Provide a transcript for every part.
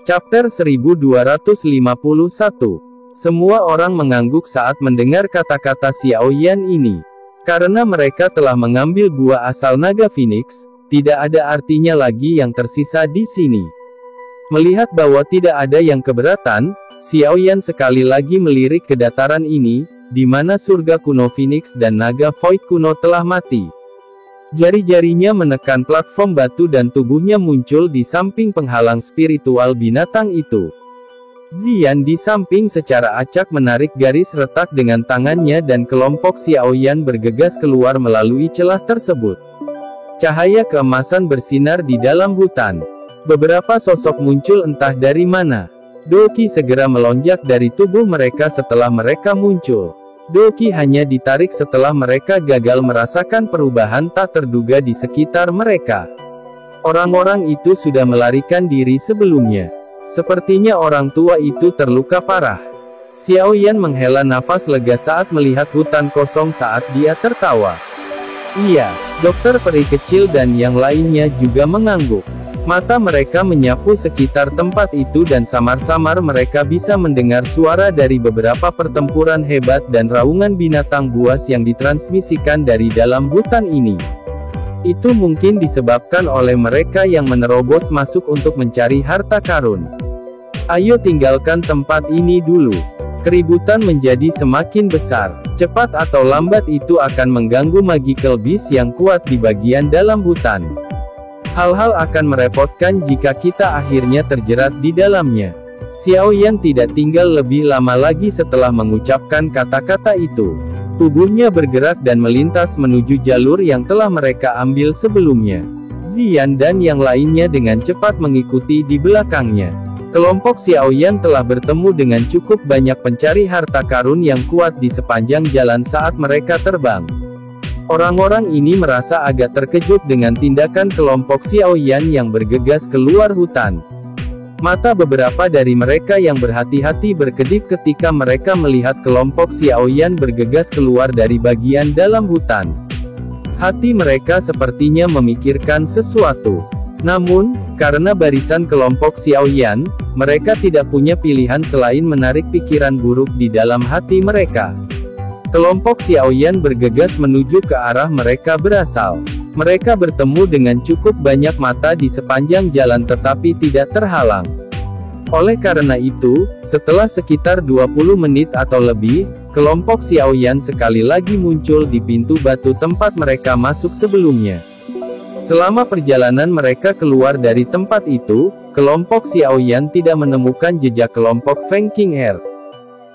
Chapter 1251. Semua orang mengangguk saat mendengar kata-kata Xiao Yan ini. Karena mereka telah mengambil buah asal naga Phoenix, tidak ada artinya lagi yang tersisa di sini. Melihat bahwa tidak ada yang keberatan, Xiao Yan sekali lagi melirik ke dataran ini, di mana surga kuno Phoenix dan naga Void kuno telah mati. Jari-jarinya menekan platform batu dan tubuhnya muncul di samping penghalang spiritual binatang itu. Ziyan di samping secara acak menarik garis retak dengan tangannya dan kelompok Xiao Yan bergegas keluar melalui celah tersebut. Cahaya keemasan bersinar di dalam hutan. Beberapa sosok muncul entah dari mana. Doki segera melonjak dari tubuh mereka setelah mereka muncul. Doki hanya ditarik setelah mereka gagal merasakan perubahan tak terduga di sekitar mereka. Orang-orang itu sudah melarikan diri sebelumnya. Sepertinya orang tua itu terluka parah. Xiao Yan menghela nafas lega saat melihat hutan kosong saat dia tertawa. Iya, dokter peri kecil dan yang lainnya juga mengangguk. Mata mereka menyapu sekitar tempat itu dan samar-samar mereka bisa mendengar suara dari beberapa pertempuran hebat dan raungan binatang buas yang ditransmisikan dari dalam hutan ini. Itu mungkin disebabkan oleh mereka yang menerobos masuk untuk mencari harta karun. Ayo tinggalkan tempat ini dulu. Keributan menjadi semakin besar. Cepat atau lambat itu akan mengganggu magical beast yang kuat di bagian dalam hutan. Hal-hal akan merepotkan jika kita akhirnya terjerat di dalamnya. Xiao Yan tidak tinggal lebih lama lagi setelah mengucapkan kata-kata itu. Tubuhnya bergerak dan melintas menuju jalur yang telah mereka ambil sebelumnya. Ziyan dan yang lainnya dengan cepat mengikuti di belakangnya. Kelompok Xiao Yan telah bertemu dengan cukup banyak pencari harta karun yang kuat di sepanjang jalan saat mereka terbang. Orang-orang ini merasa agak terkejut dengan tindakan kelompok Xiao Yan yang bergegas keluar hutan. Mata beberapa dari mereka yang berhati-hati berkedip ketika mereka melihat kelompok Xiao Yan bergegas keluar dari bagian dalam hutan. Hati mereka sepertinya memikirkan sesuatu. Namun, karena barisan kelompok Xiao Yan, mereka tidak punya pilihan selain menarik pikiran buruk di dalam hati mereka. Kelompok Xiao Yan bergegas menuju ke arah mereka berasal. Mereka bertemu dengan cukup banyak mata di sepanjang jalan tetapi tidak terhalang. Oleh karena itu, setelah sekitar 20 menit atau lebih, kelompok Xiao Yan sekali lagi muncul di pintu batu tempat mereka masuk sebelumnya. Selama perjalanan mereka keluar dari tempat itu, kelompok Xiao Yan tidak menemukan jejak kelompok Feng King Air.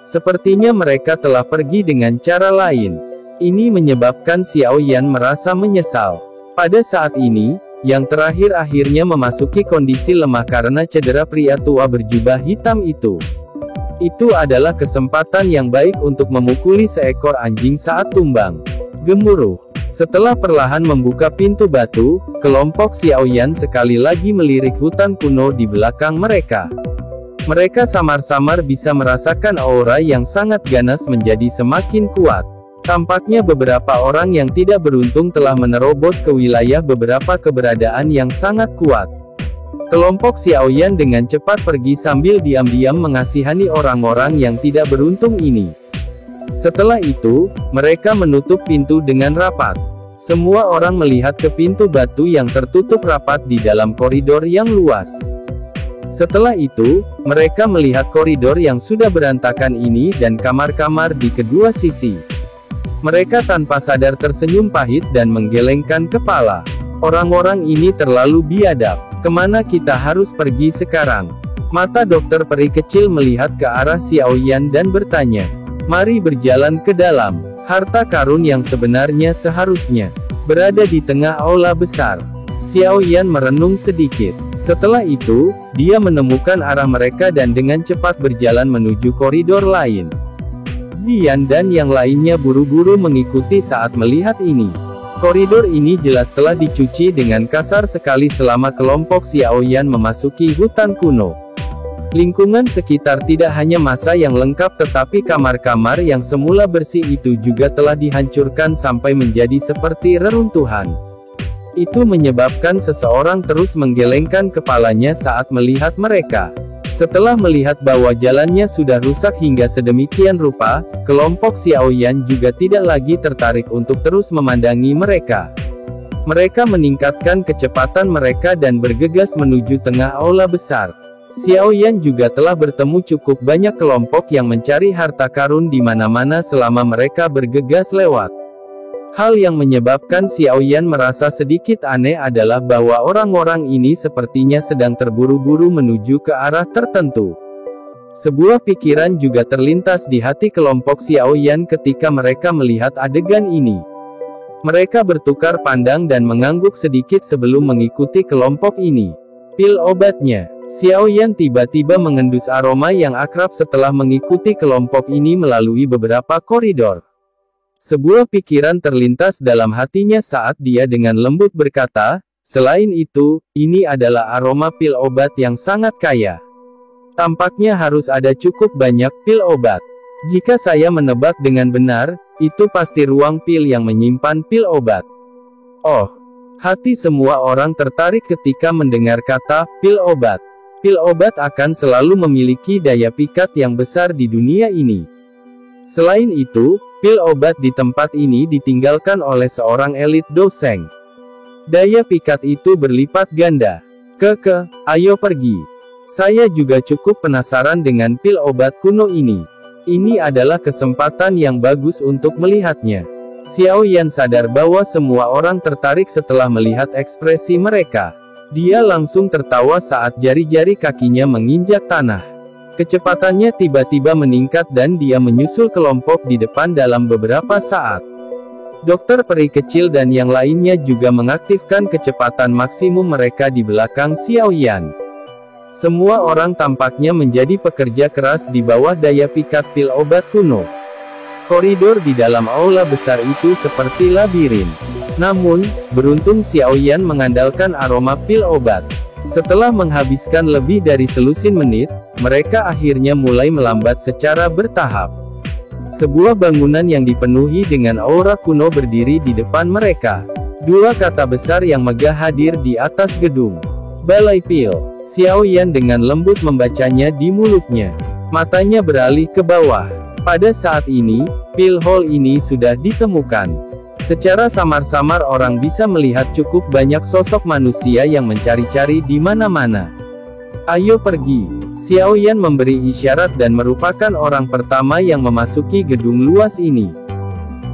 Sepertinya mereka telah pergi dengan cara lain. Ini menyebabkan Xiao Yan merasa menyesal. Pada saat ini, yang terakhir akhirnya memasuki kondisi lemah karena cedera pria tua berjubah hitam itu. Itu adalah kesempatan yang baik untuk memukuli seekor anjing saat tumbang. Gemuruh. Setelah perlahan membuka pintu batu, kelompok Xiao Yan sekali lagi melirik hutan kuno di belakang mereka. Mereka samar-samar bisa merasakan aura yang sangat ganas menjadi semakin kuat. Tampaknya beberapa orang yang tidak beruntung telah menerobos ke wilayah beberapa keberadaan yang sangat kuat. Kelompok Xiao Yan dengan cepat pergi sambil diam-diam mengasihani orang-orang yang tidak beruntung ini. Setelah itu, mereka menutup pintu dengan rapat. Semua orang melihat ke pintu batu yang tertutup rapat di dalam koridor yang luas. Setelah itu, mereka melihat koridor yang sudah berantakan ini dan kamar-kamar di kedua sisi. Mereka tanpa sadar tersenyum pahit dan menggelengkan kepala. Orang-orang ini terlalu biadab. Kemana kita harus pergi sekarang? Mata dokter peri kecil melihat ke arah Xiao Yan dan bertanya. Mari berjalan ke dalam. Harta karun yang sebenarnya seharusnya berada di tengah aula besar. Xiao Yan merenung sedikit. Setelah itu, dia menemukan arah mereka dan dengan cepat berjalan menuju koridor lain. Ziyan dan yang lainnya buru-buru mengikuti saat melihat ini. Koridor ini jelas telah dicuci dengan kasar sekali selama kelompok Xiao Yan memasuki hutan kuno. Lingkungan sekitar tidak hanya masa yang lengkap tetapi kamar-kamar yang semula bersih itu juga telah dihancurkan sampai menjadi seperti reruntuhan. Itu menyebabkan seseorang terus menggelengkan kepalanya saat melihat mereka. Setelah melihat bahwa jalannya sudah rusak hingga sedemikian rupa, kelompok Xiaoyan juga tidak lagi tertarik untuk terus memandangi mereka. Mereka meningkatkan kecepatan mereka dan bergegas menuju tengah aula besar. Xiaoyan juga telah bertemu cukup banyak kelompok yang mencari harta karun di mana-mana selama mereka bergegas lewat. Hal yang menyebabkan Xiaoyan merasa sedikit aneh adalah bahwa orang-orang ini sepertinya sedang terburu-buru menuju ke arah tertentu. Sebuah pikiran juga terlintas di hati kelompok Xiaoyan ketika mereka melihat adegan ini. Mereka bertukar pandang dan mengangguk sedikit sebelum mengikuti kelompok ini. Pil obatnya. Xiaoyan tiba-tiba mengendus aroma yang akrab setelah mengikuti kelompok ini melalui beberapa koridor. Sebuah pikiran terlintas dalam hatinya saat dia dengan lembut berkata, selain itu, ini adalah aroma pil obat yang sangat kaya. Tampaknya harus ada cukup banyak pil obat. Jika saya menebak dengan benar, itu pasti ruang pil yang menyimpan pil obat. Oh, hati semua orang tertarik ketika mendengar kata pil obat. Pil obat akan selalu memiliki daya pikat yang besar di dunia ini. Selain itu, pil obat di tempat ini ditinggalkan oleh seorang elit doseng. Daya pikat itu berlipat ganda. Ayo pergi. Saya juga cukup penasaran dengan pil obat kuno ini. Ini adalah kesempatan yang bagus untuk melihatnya. Xiaoyan sadar bahwa semua orang tertarik setelah melihat ekspresi mereka. Dia langsung tertawa saat jari-jari kakinya menginjak tanah. Kecepatannya tiba-tiba meningkat dan dia menyusul kelompok di depan dalam beberapa saat. Dokter peri kecil dan yang lainnya juga mengaktifkan kecepatan maksimum mereka di belakang Xiaoyan. Semua orang tampaknya menjadi pekerja keras di bawah daya pikat pil obat kuno. Koridor di dalam aula besar itu seperti labirin. Namun, beruntung Xiaoyan mengandalkan aroma pil obat. Setelah menghabiskan lebih dari selusin menit, mereka akhirnya mulai melambat secara bertahap. Sebuah bangunan yang dipenuhi dengan aura kuno berdiri di depan mereka. Dua kata besar yang megah hadir di atas gedung. Balai Pil. Xiaoyan dengan lembut membacanya di mulutnya. Matanya beralih ke bawah. Pada saat ini, pil hall ini sudah ditemukan. Secara samar-samar orang bisa melihat cukup banyak sosok manusia yang mencari-cari di mana-mana. Ayo pergi. Xiaoyan memberi isyarat dan merupakan orang pertama yang memasuki gedung luas ini.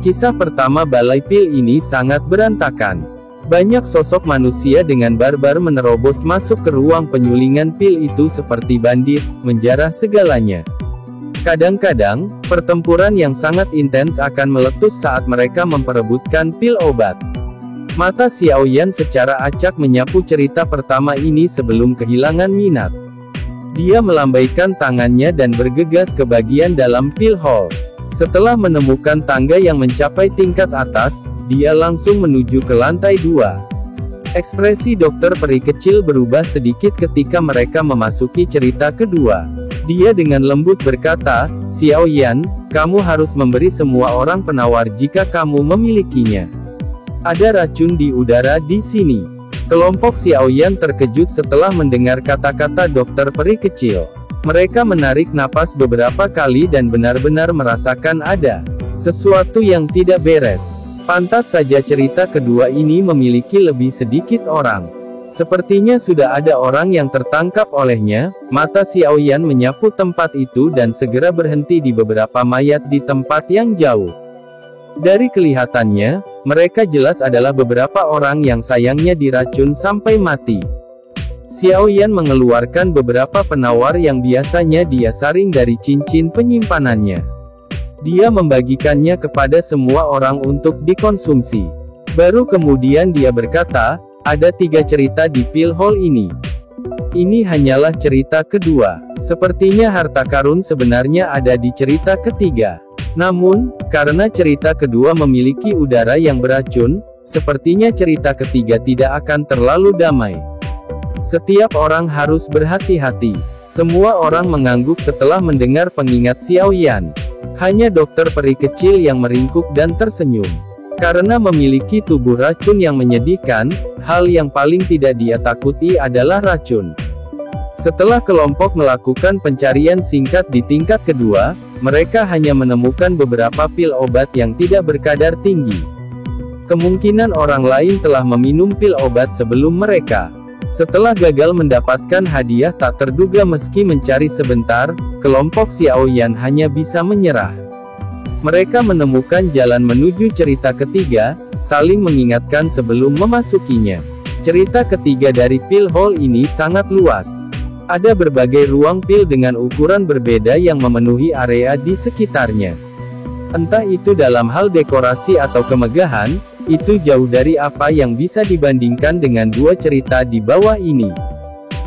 Kisah pertama Balai Pil ini sangat berantakan. Banyak sosok manusia dengan barbar menerobos masuk ke ruang penyulingan pil itu seperti bandit, menjarah segalanya. Kadang-kadang, pertempuran yang sangat intens akan meletus saat mereka memperebutkan pil obat. Mata Xiaoyan secara acak menyapu cerita pertama ini sebelum kehilangan minat. Dia melambaikan tangannya dan bergegas ke bagian dalam pil hall. Setelah menemukan tangga yang mencapai tingkat atas, dia langsung menuju ke lantai 2. Ekspresi dokter peri kecil berubah sedikit ketika mereka memasuki cerita kedua. Dia dengan lembut berkata, Xiaoyan, kamu harus memberi semua orang penawar jika kamu memilikinya. Ada racun di udara di sini. Kelompok Xiaoyan terkejut setelah mendengar kata-kata dokter peri kecil. Mereka menarik napas beberapa kali dan benar-benar merasakan ada sesuatu yang tidak beres. Pantas saja cerita kedua ini memiliki lebih sedikit orang. Sepertinya sudah ada orang yang tertangkap olehnya. Mata Xiaoyan menyapu tempat itu dan segera berhenti di beberapa mayat di tempat yang jauh. Dari kelihatannya, mereka jelas adalah beberapa orang yang sayangnya diracun sampai mati. Xiaoyan mengeluarkan beberapa penawar yang biasanya dia saring dari cincin penyimpanannya. Dia membagikannya kepada semua orang untuk dikonsumsi. Baru kemudian dia berkata, ada 3 cerita di pil hall ini. Ini hanyalah cerita kedua. Sepertinya harta karun sebenarnya ada di cerita ketiga. Namun, karena cerita kedua memiliki udara yang beracun, sepertinya cerita ketiga tidak akan terlalu damai. Setiap orang harus berhati-hati. Semua orang mengangguk setelah mendengar pengingat Xiaoyan. Hanya dokter peri kecil yang meringkuk dan tersenyum. Karena memiliki tubuh racun yang menyedihkan, hal yang paling tidak dia takuti adalah racun. Setelah kelompok melakukan pencarian singkat di tingkat kedua, mereka hanya menemukan beberapa pil obat yang tidak berkadar tinggi. Kemungkinan orang lain telah meminum pil obat sebelum mereka. Setelah gagal mendapatkan hadiah tak terduga meski mencari sebentar, kelompok Xiaoyan hanya bisa menyerah. Mereka menemukan jalan menuju cerita ketiga, saling mengingatkan sebelum memasukinya. Cerita ketiga dari pil hall ini sangat luas. Ada berbagai ruang pil dengan ukuran berbeda yang memenuhi area di sekitarnya. Entah itu dalam hal dekorasi atau kemegahan, itu jauh dari apa yang bisa dibandingkan dengan dua cerita di bawah ini.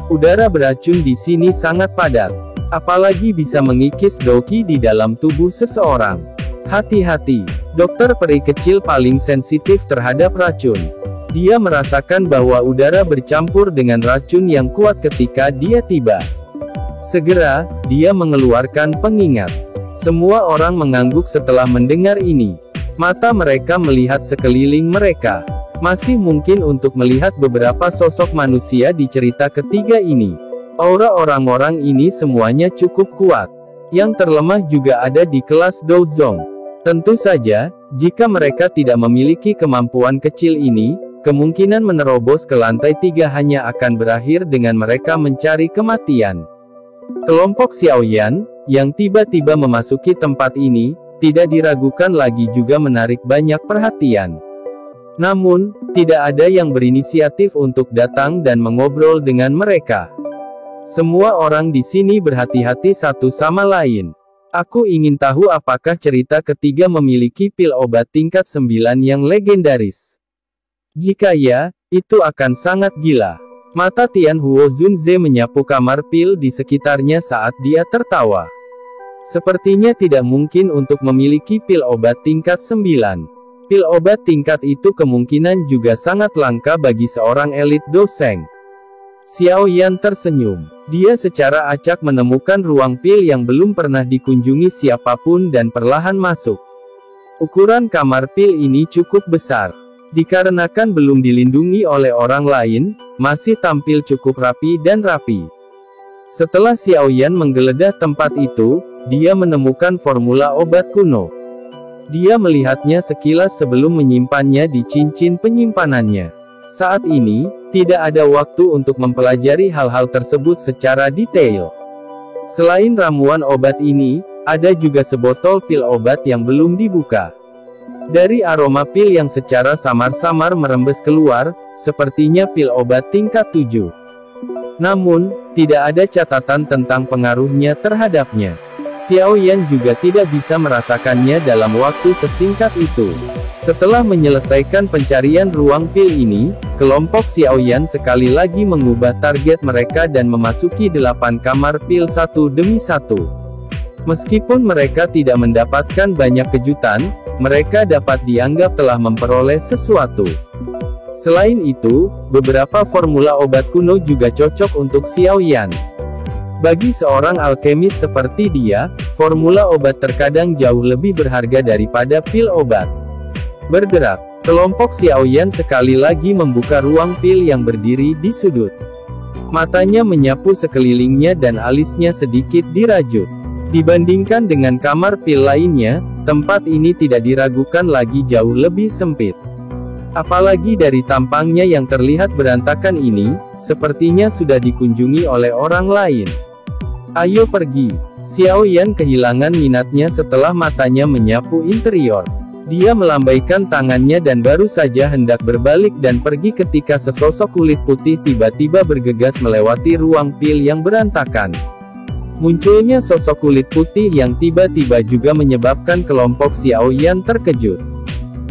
Udara beracun di sini sangat padat. Apalagi bisa mengikis doki di dalam tubuh seseorang. Hati-hati, dokter peri kecil paling sensitif terhadap racun. Dia merasakan bahwa udara bercampur dengan racun yang kuat ketika dia tiba. Segera, dia mengeluarkan pengingat. Semua orang mengangguk setelah mendengar ini. Mata mereka melihat sekeliling mereka. Masih mungkin untuk melihat beberapa sosok manusia di cerita ketiga ini. Aura orang-orang ini semuanya cukup kuat. Yang terlemah juga ada di kelas Douzong. Tentu saja, jika mereka tidak memiliki kemampuan kecil ini, kemungkinan menerobos ke lantai 3 hanya akan berakhir dengan mereka mencari kematian. Kelompok Xiaoyan, yang tiba-tiba memasuki tempat ini, tidak diragukan lagi juga menarik banyak perhatian. Namun, tidak ada yang berinisiatif untuk datang dan mengobrol dengan mereka. Semua orang di sini berhati-hati satu sama lain. Aku ingin tahu apakah cerita ketiga memiliki pil obat tingkat 9 yang legendaris. Jika ya, itu akan sangat gila. Mata Tian Huo Zunze menyapu kamar pil di sekitarnya saat dia tertawa. Sepertinya tidak mungkin untuk memiliki pil obat tingkat 9. Pil obat tingkat itu kemungkinan juga sangat langka bagi seorang elit doseng. Xiaoyan tersenyum. Dia secara acak menemukan ruang pil yang belum pernah dikunjungi siapapun dan perlahan masuk. Ukuran kamar pil ini cukup besar. Dikarenakan belum dilindungi oleh orang lain, masih tampil cukup rapi dan rapi. Setelah Xiaoyan menggeledah tempat itu, dia menemukan formula obat kuno. Dia melihatnya sekilas sebelum menyimpannya di cincin penyimpanannya. Saat ini, tidak ada waktu untuk mempelajari hal-hal tersebut secara detail. Selain ramuan obat ini, ada juga sebotol pil obat yang belum dibuka. Dari aroma pil yang secara samar-samar merembes keluar, sepertinya pil obat tingkat 7. Namun, tidak ada catatan tentang pengaruhnya terhadapnya. Xiaoyan juga tidak bisa merasakannya dalam waktu sesingkat itu. Setelah menyelesaikan pencarian ruang pil ini, kelompok Xiaoyan sekali lagi mengubah target mereka dan memasuki 8 kamar pil satu demi satu. Meskipun mereka tidak mendapatkan banyak kejutan, mereka dapat dianggap telah memperoleh sesuatu. Selain itu, beberapa formula obat kuno juga cocok untuk Xiaoyan. Bagi seorang alkemis seperti dia, formula obat terkadang jauh lebih berharga daripada pil obat. Bergerak, kelompok Xiaoyan sekali lagi membuka ruang pil yang berdiri di sudut. Matanya menyapu sekelilingnya dan alisnya sedikit dirajut. Dibandingkan dengan kamar pil lainnya, tempat ini tidak diragukan lagi jauh lebih sempit. Apalagi dari tampangnya yang terlihat berantakan ini, sepertinya sudah dikunjungi oleh orang lain. Ayo pergi. Xiaoyan kehilangan minatnya setelah matanya menyapu interior. Dia melambaikan tangannya dan baru saja hendak berbalik dan pergi ketika sesosok kulit putih tiba-tiba bergegas melewati ruang pil yang berantakan. Munculnya sosok kulit putih yang tiba-tiba juga menyebabkan kelompok Xiaoyan terkejut.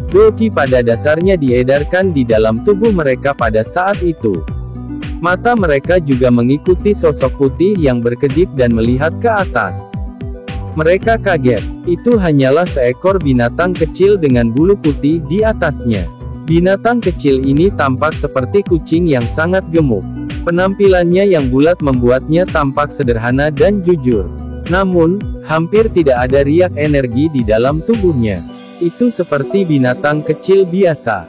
Doki pada dasarnya diedarkan di dalam tubuh mereka pada saat itu. Mata mereka juga mengikuti sosok putih yang berkedip dan melihat ke atas. Mereka kaget, itu hanyalah seekor binatang kecil dengan bulu putih di atasnya. Binatang kecil ini tampak seperti kucing yang sangat gemuk. Penampilannya yang bulat membuatnya tampak sederhana dan jujur. Namun, hampir tidak ada riak energi di dalam tubuhnya. Itu seperti binatang kecil biasa.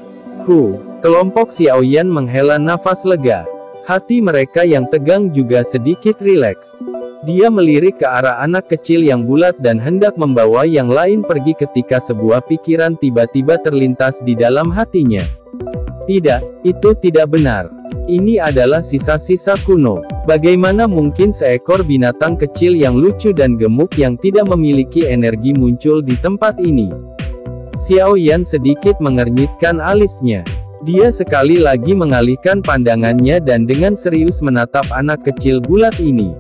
Kelompok Xiaoyan menghela nafas lega. Hati mereka yang tegang juga sedikit rileks. Dia melirik ke arah anak kecil yang bulat dan hendak membawa yang lain pergi ketika sebuah pikiran tiba-tiba terlintas di dalam hatinya. Tidak, itu tidak benar. Ini adalah sisa-sisa kuno. Bagaimana mungkin seekor binatang kecil yang lucu dan gemuk yang tidak memiliki energi muncul di tempat ini? Xiao Yan sedikit mengernyitkan alisnya. Dia sekali lagi mengalihkan pandangannya dan dengan serius menatap anak kecil bulat ini.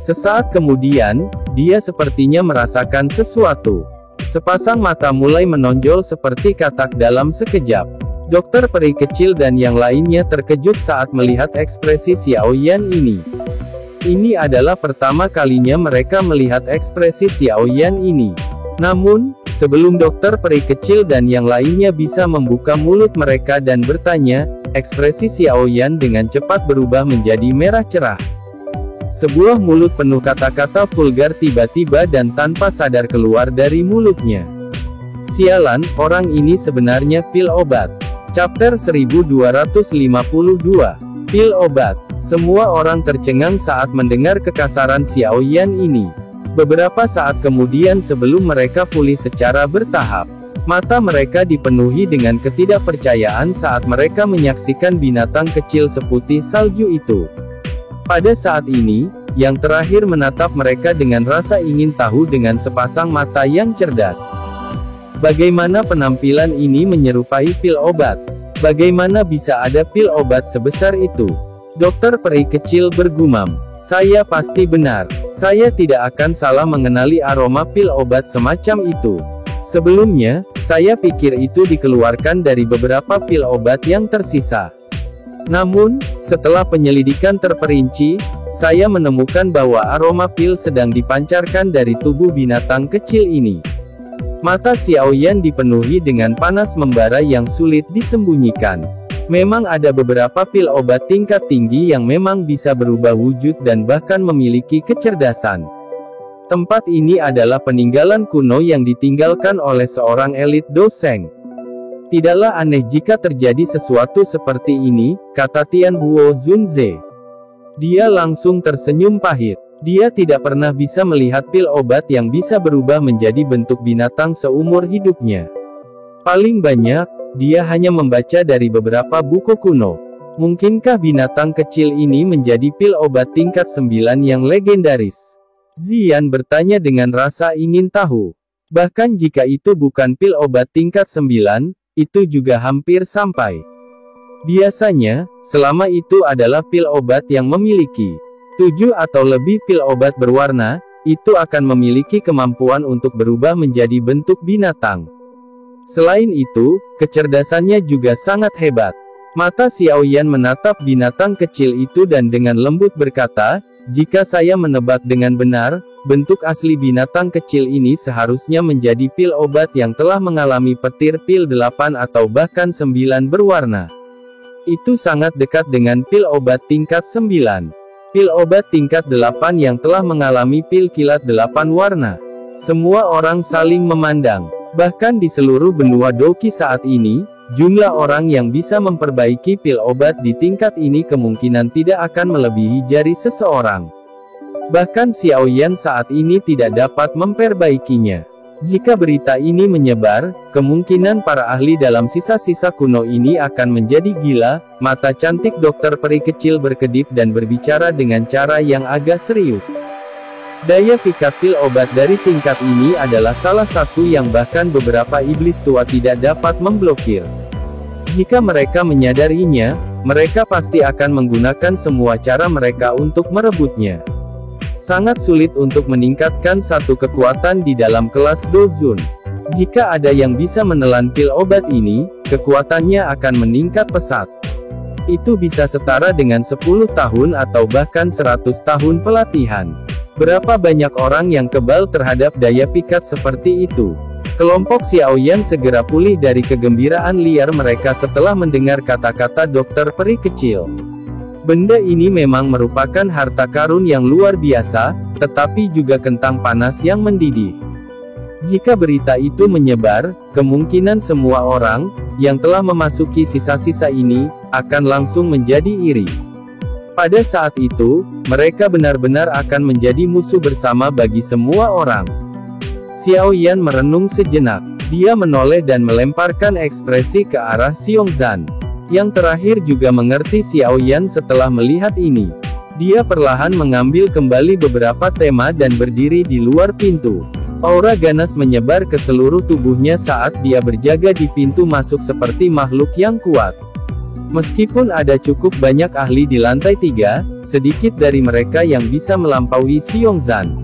Sesaat kemudian, dia sepertinya merasakan sesuatu. Sepasang mata mulai menonjol seperti katak dalam sekejap. Dokter peri kecil dan yang lainnya terkejut saat melihat ekspresi Xiao Yan ini. Ini adalah pertama kalinya mereka melihat ekspresi Xiao Yan ini. Namun, sebelum dokter peri kecil dan yang lainnya bisa membuka mulut mereka dan bertanya, ekspresi Xiao Yan dengan cepat berubah menjadi merah cerah. Sebuah mulut penuh kata-kata vulgar tiba-tiba dan tanpa sadar keluar dari mulutnya. Sialan, orang ini sebenarnya pil obat. Chapter 1252. Pil obat. Semua orang tercengang saat mendengar kekasaran Xiao Yan ini. Beberapa saat kemudian sebelum mereka pulih secara bertahap, mata mereka dipenuhi dengan ketidakpercayaan saat mereka menyaksikan binatang kecil seputih salju itu. Pada saat ini, yang terakhir menatap mereka dengan rasa ingin tahu dengan sepasang mata yang cerdas. Bagaimana penampilan ini menyerupai pil obat? Bagaimana bisa ada pil obat sebesar itu? Dokter peri kecil bergumam. Saya pasti benar. Saya tidak akan salah mengenali aroma pil obat semacam itu. Sebelumnya, saya pikir itu dikeluarkan dari beberapa pil obat yang tersisa. Namun, setelah penyelidikan terperinci, saya menemukan bahwa aroma pil sedang dipancarkan dari tubuh binatang kecil ini. Mata Xiao Yan dipenuhi dengan panas membara yang sulit disembunyikan. Memang ada beberapa pil obat tingkat tinggi yang memang bisa berubah wujud dan bahkan memiliki kecerdasan. Tempat ini adalah peninggalan kuno yang ditinggalkan oleh seorang elit doseng. Tidaklah aneh jika terjadi sesuatu seperti ini, kata Tian Huo Zunze. Dia langsung tersenyum pahit. Dia tidak pernah bisa melihat pil obat yang bisa berubah menjadi bentuk binatang seumur hidupnya. Paling banyak, dia hanya membaca dari beberapa buku kuno. Mungkinkah binatang kecil ini menjadi pil obat tingkat 9 yang legendaris? Zian bertanya dengan rasa ingin tahu. Bahkan jika itu bukan pil obat tingkat 9, itu juga hampir sampai. Biasanya, selama itu adalah pil obat yang memiliki 7 atau lebih pil obat berwarna, itu akan memiliki kemampuan untuk berubah menjadi bentuk binatang. Selain itu, kecerdasannya juga sangat hebat. Mata Xiao Yan menatap binatang kecil itu dan dengan lembut berkata, jika saya menebak dengan benar, bentuk asli binatang kecil ini seharusnya menjadi pil obat yang telah mengalami petir pil 8 atau bahkan 9 berwarna. Itu sangat dekat dengan pil obat tingkat 9. Pil obat tingkat 8 yang telah mengalami pil kilat 8 warna. Semua orang saling memandang. Bahkan di seluruh benua Doki saat ini, jumlah orang yang bisa memperbaiki pil obat di tingkat ini kemungkinan tidak akan melebihi jari seseorang. Bahkan Xiao Yan saat ini tidak dapat memperbaikinya. Jika berita ini menyebar, kemungkinan para ahli dalam sisa-sisa kuno ini akan menjadi gila. Mata cantik dokter peri kecil berkedip dan berbicara dengan cara yang agak serius. Daya pikat pil obat dari tingkat ini adalah salah satu yang bahkan beberapa iblis tua tidak dapat memblokir. Jika mereka menyadarinya, mereka pasti akan menggunakan semua cara mereka untuk merebutnya. Sangat sulit untuk meningkatkan satu kekuatan di dalam kelas Dozun. Jika ada yang bisa menelan pil obat ini, kekuatannya akan meningkat pesat. Itu bisa setara dengan 10 tahun atau bahkan 100 tahun pelatihan. Berapa banyak orang yang kebal terhadap daya pikat seperti itu? Kelompok Xiao Yan segera pulih dari kegembiraan liar mereka setelah mendengar kata-kata dokter peri kecil. Benda ini memang merupakan harta karun yang luar biasa, tetapi juga kentang panas yang mendidih. Jika berita itu menyebar, kemungkinan semua orang yang telah memasuki sisa-sisa ini akan langsung menjadi iri. Pada saat itu, mereka benar-benar akan menjadi musuh bersama bagi semua orang. Xiao Yan merenung sejenak. Dia menoleh dan melemparkan ekspresi ke arah Xiongzan. Yang terakhir juga mengerti Xiao Yan setelah melihat ini. Dia perlahan mengambil kembali beberapa tema dan berdiri di luar pintu. Aura ganas menyebar ke seluruh tubuhnya saat dia berjaga di pintu masuk seperti makhluk yang kuat. Meskipun ada cukup banyak ahli di lantai 3, sedikit dari mereka yang bisa melampaui Xiongzan.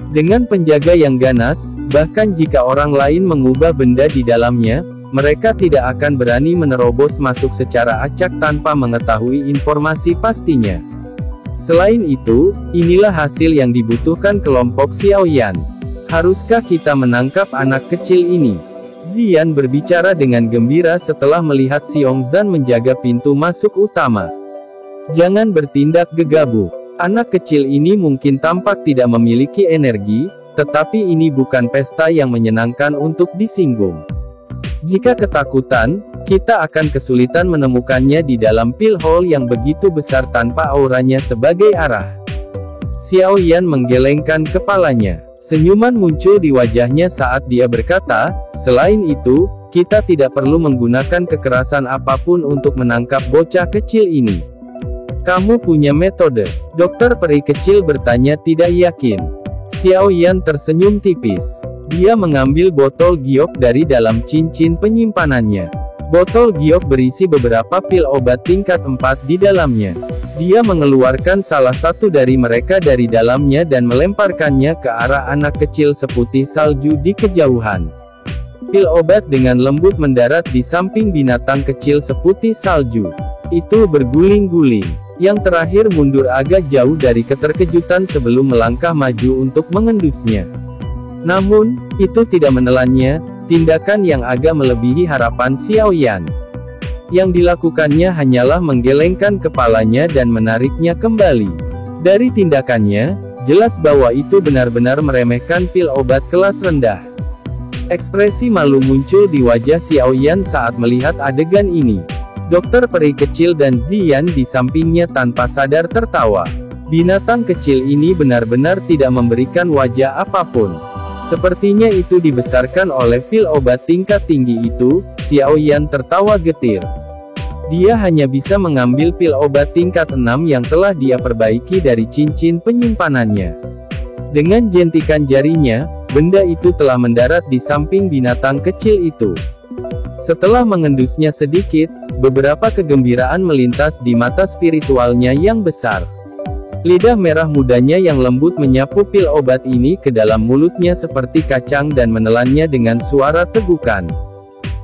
Dengan penjaga yang ganas, bahkan jika orang lain mengubah benda di dalamnya, mereka tidak akan berani menerobos masuk secara acak tanpa mengetahui informasi pastinya. Selain itu, inilah hasil yang dibutuhkan kelompok Xiao Yan. Haruskah kita menangkap anak kecil ini? Ziyan berbicara dengan gembira setelah melihat Xiongzan menjaga pintu masuk utama. Jangan bertindak gegabah. Anak kecil ini mungkin tampak tidak memiliki energi, tetapi ini bukan pesta yang menyenangkan untuk disinggung. Jika ketakutan, kita akan kesulitan menemukannya di dalam pil hole yang begitu besar tanpa auranya sebagai arah. Xiao Yan menggelengkan kepalanya. Senyuman muncul di wajahnya saat dia berkata, selain itu, kita tidak perlu menggunakan kekerasan apapun untuk menangkap bocah kecil ini. Kamu punya metode? Dokter peri kecil bertanya tidak yakin. Xiao Yan tersenyum tipis. Dia mengambil botol giok dari dalam cincin penyimpanannya. Botol giok berisi beberapa pil obat tingkat 4 di dalamnya. Dia mengeluarkan salah satu dari mereka dari dalamnya dan melemparkannya ke arah anak kecil seputih salju di kejauhan. Pil obat dengan lembut mendarat di samping binatang kecil seputih salju. Itu berguling-guling. Yang terakhir mundur agak jauh dari keterkejutan sebelum melangkah maju untuk mengendusnya. Namun, itu tidak menelannya, tindakan yang agak melebihi harapan Xiao Yan. Yang dilakukannya hanyalah menggelengkan kepalanya dan menariknya kembali. Dari tindakannya, jelas bahwa itu benar-benar meremehkan pil obat kelas rendah. Ekspresi malu muncul di wajah Xiao Yan saat melihat adegan ini. Dokter peri kecil dan Ziyan di sampingnya tanpa sadar tertawa. Binatang kecil ini benar-benar tidak memberikan wajah apapun. Sepertinya itu dibesarkan oleh pil obat tingkat tinggi itu. Xiao Yan tertawa getir. Dia hanya bisa mengambil pil obat tingkat 6 yang telah dia perbaiki dari cincin penyimpanannya. Dengan jentikan jarinya, benda itu telah mendarat di samping binatang kecil itu. Setelah mengendusnya sedikit, beberapa kegembiraan melintas di mata spiritualnya yang besar. Lidah merah mudanya yang lembut menyapu pil obat ini ke dalam mulutnya seperti kacang dan menelannya dengan suara tegukan.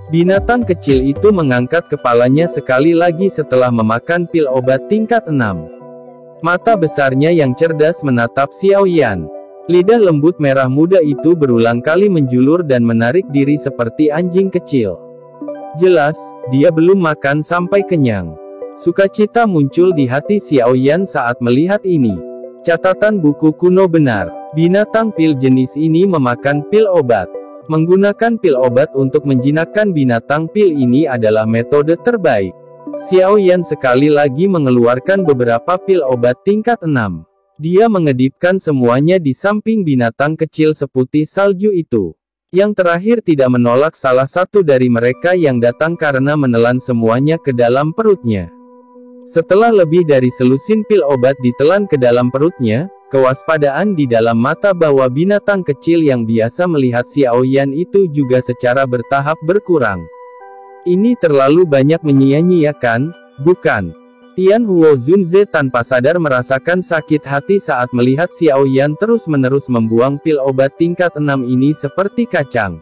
Binatang kecil itu mengangkat kepalanya sekali lagi setelah memakan pil obat tingkat 6. Mata besarnya yang cerdas menatap Xiao Yan. Lidah lembut merah muda itu berulang kali menjulur dan menarik diri seperti anjing kecil. Jelas, dia belum makan sampai kenyang. Sukacita muncul di hati Xiao Yan saat melihat ini. Catatan buku kuno benar. Binatang pil jenis ini memakan pil obat. Menggunakan pil obat untuk menjinakkan binatang pil ini adalah metode terbaik. Xiao Yan sekali lagi mengeluarkan beberapa pil obat tingkat 6. Dia mengedipkan semuanya di samping binatang kecil seputih salju itu. Yang terakhir tidak menolak salah satu dari mereka yang datang karena menelan semuanya ke dalam perutnya. Setelah lebih dari selusin pil obat ditelan ke dalam perutnya, kewaspadaan di dalam mata bahwa binatang kecil yang biasa melihat Xiao Yan itu juga secara bertahap berkurang. Ini terlalu banyak menyia-nyiakan, bukan? Tian Huo Zunze tanpa sadar merasakan sakit hati saat melihat Xiao Yan terus-menerus membuang pil obat tingkat 6 ini seperti kacang.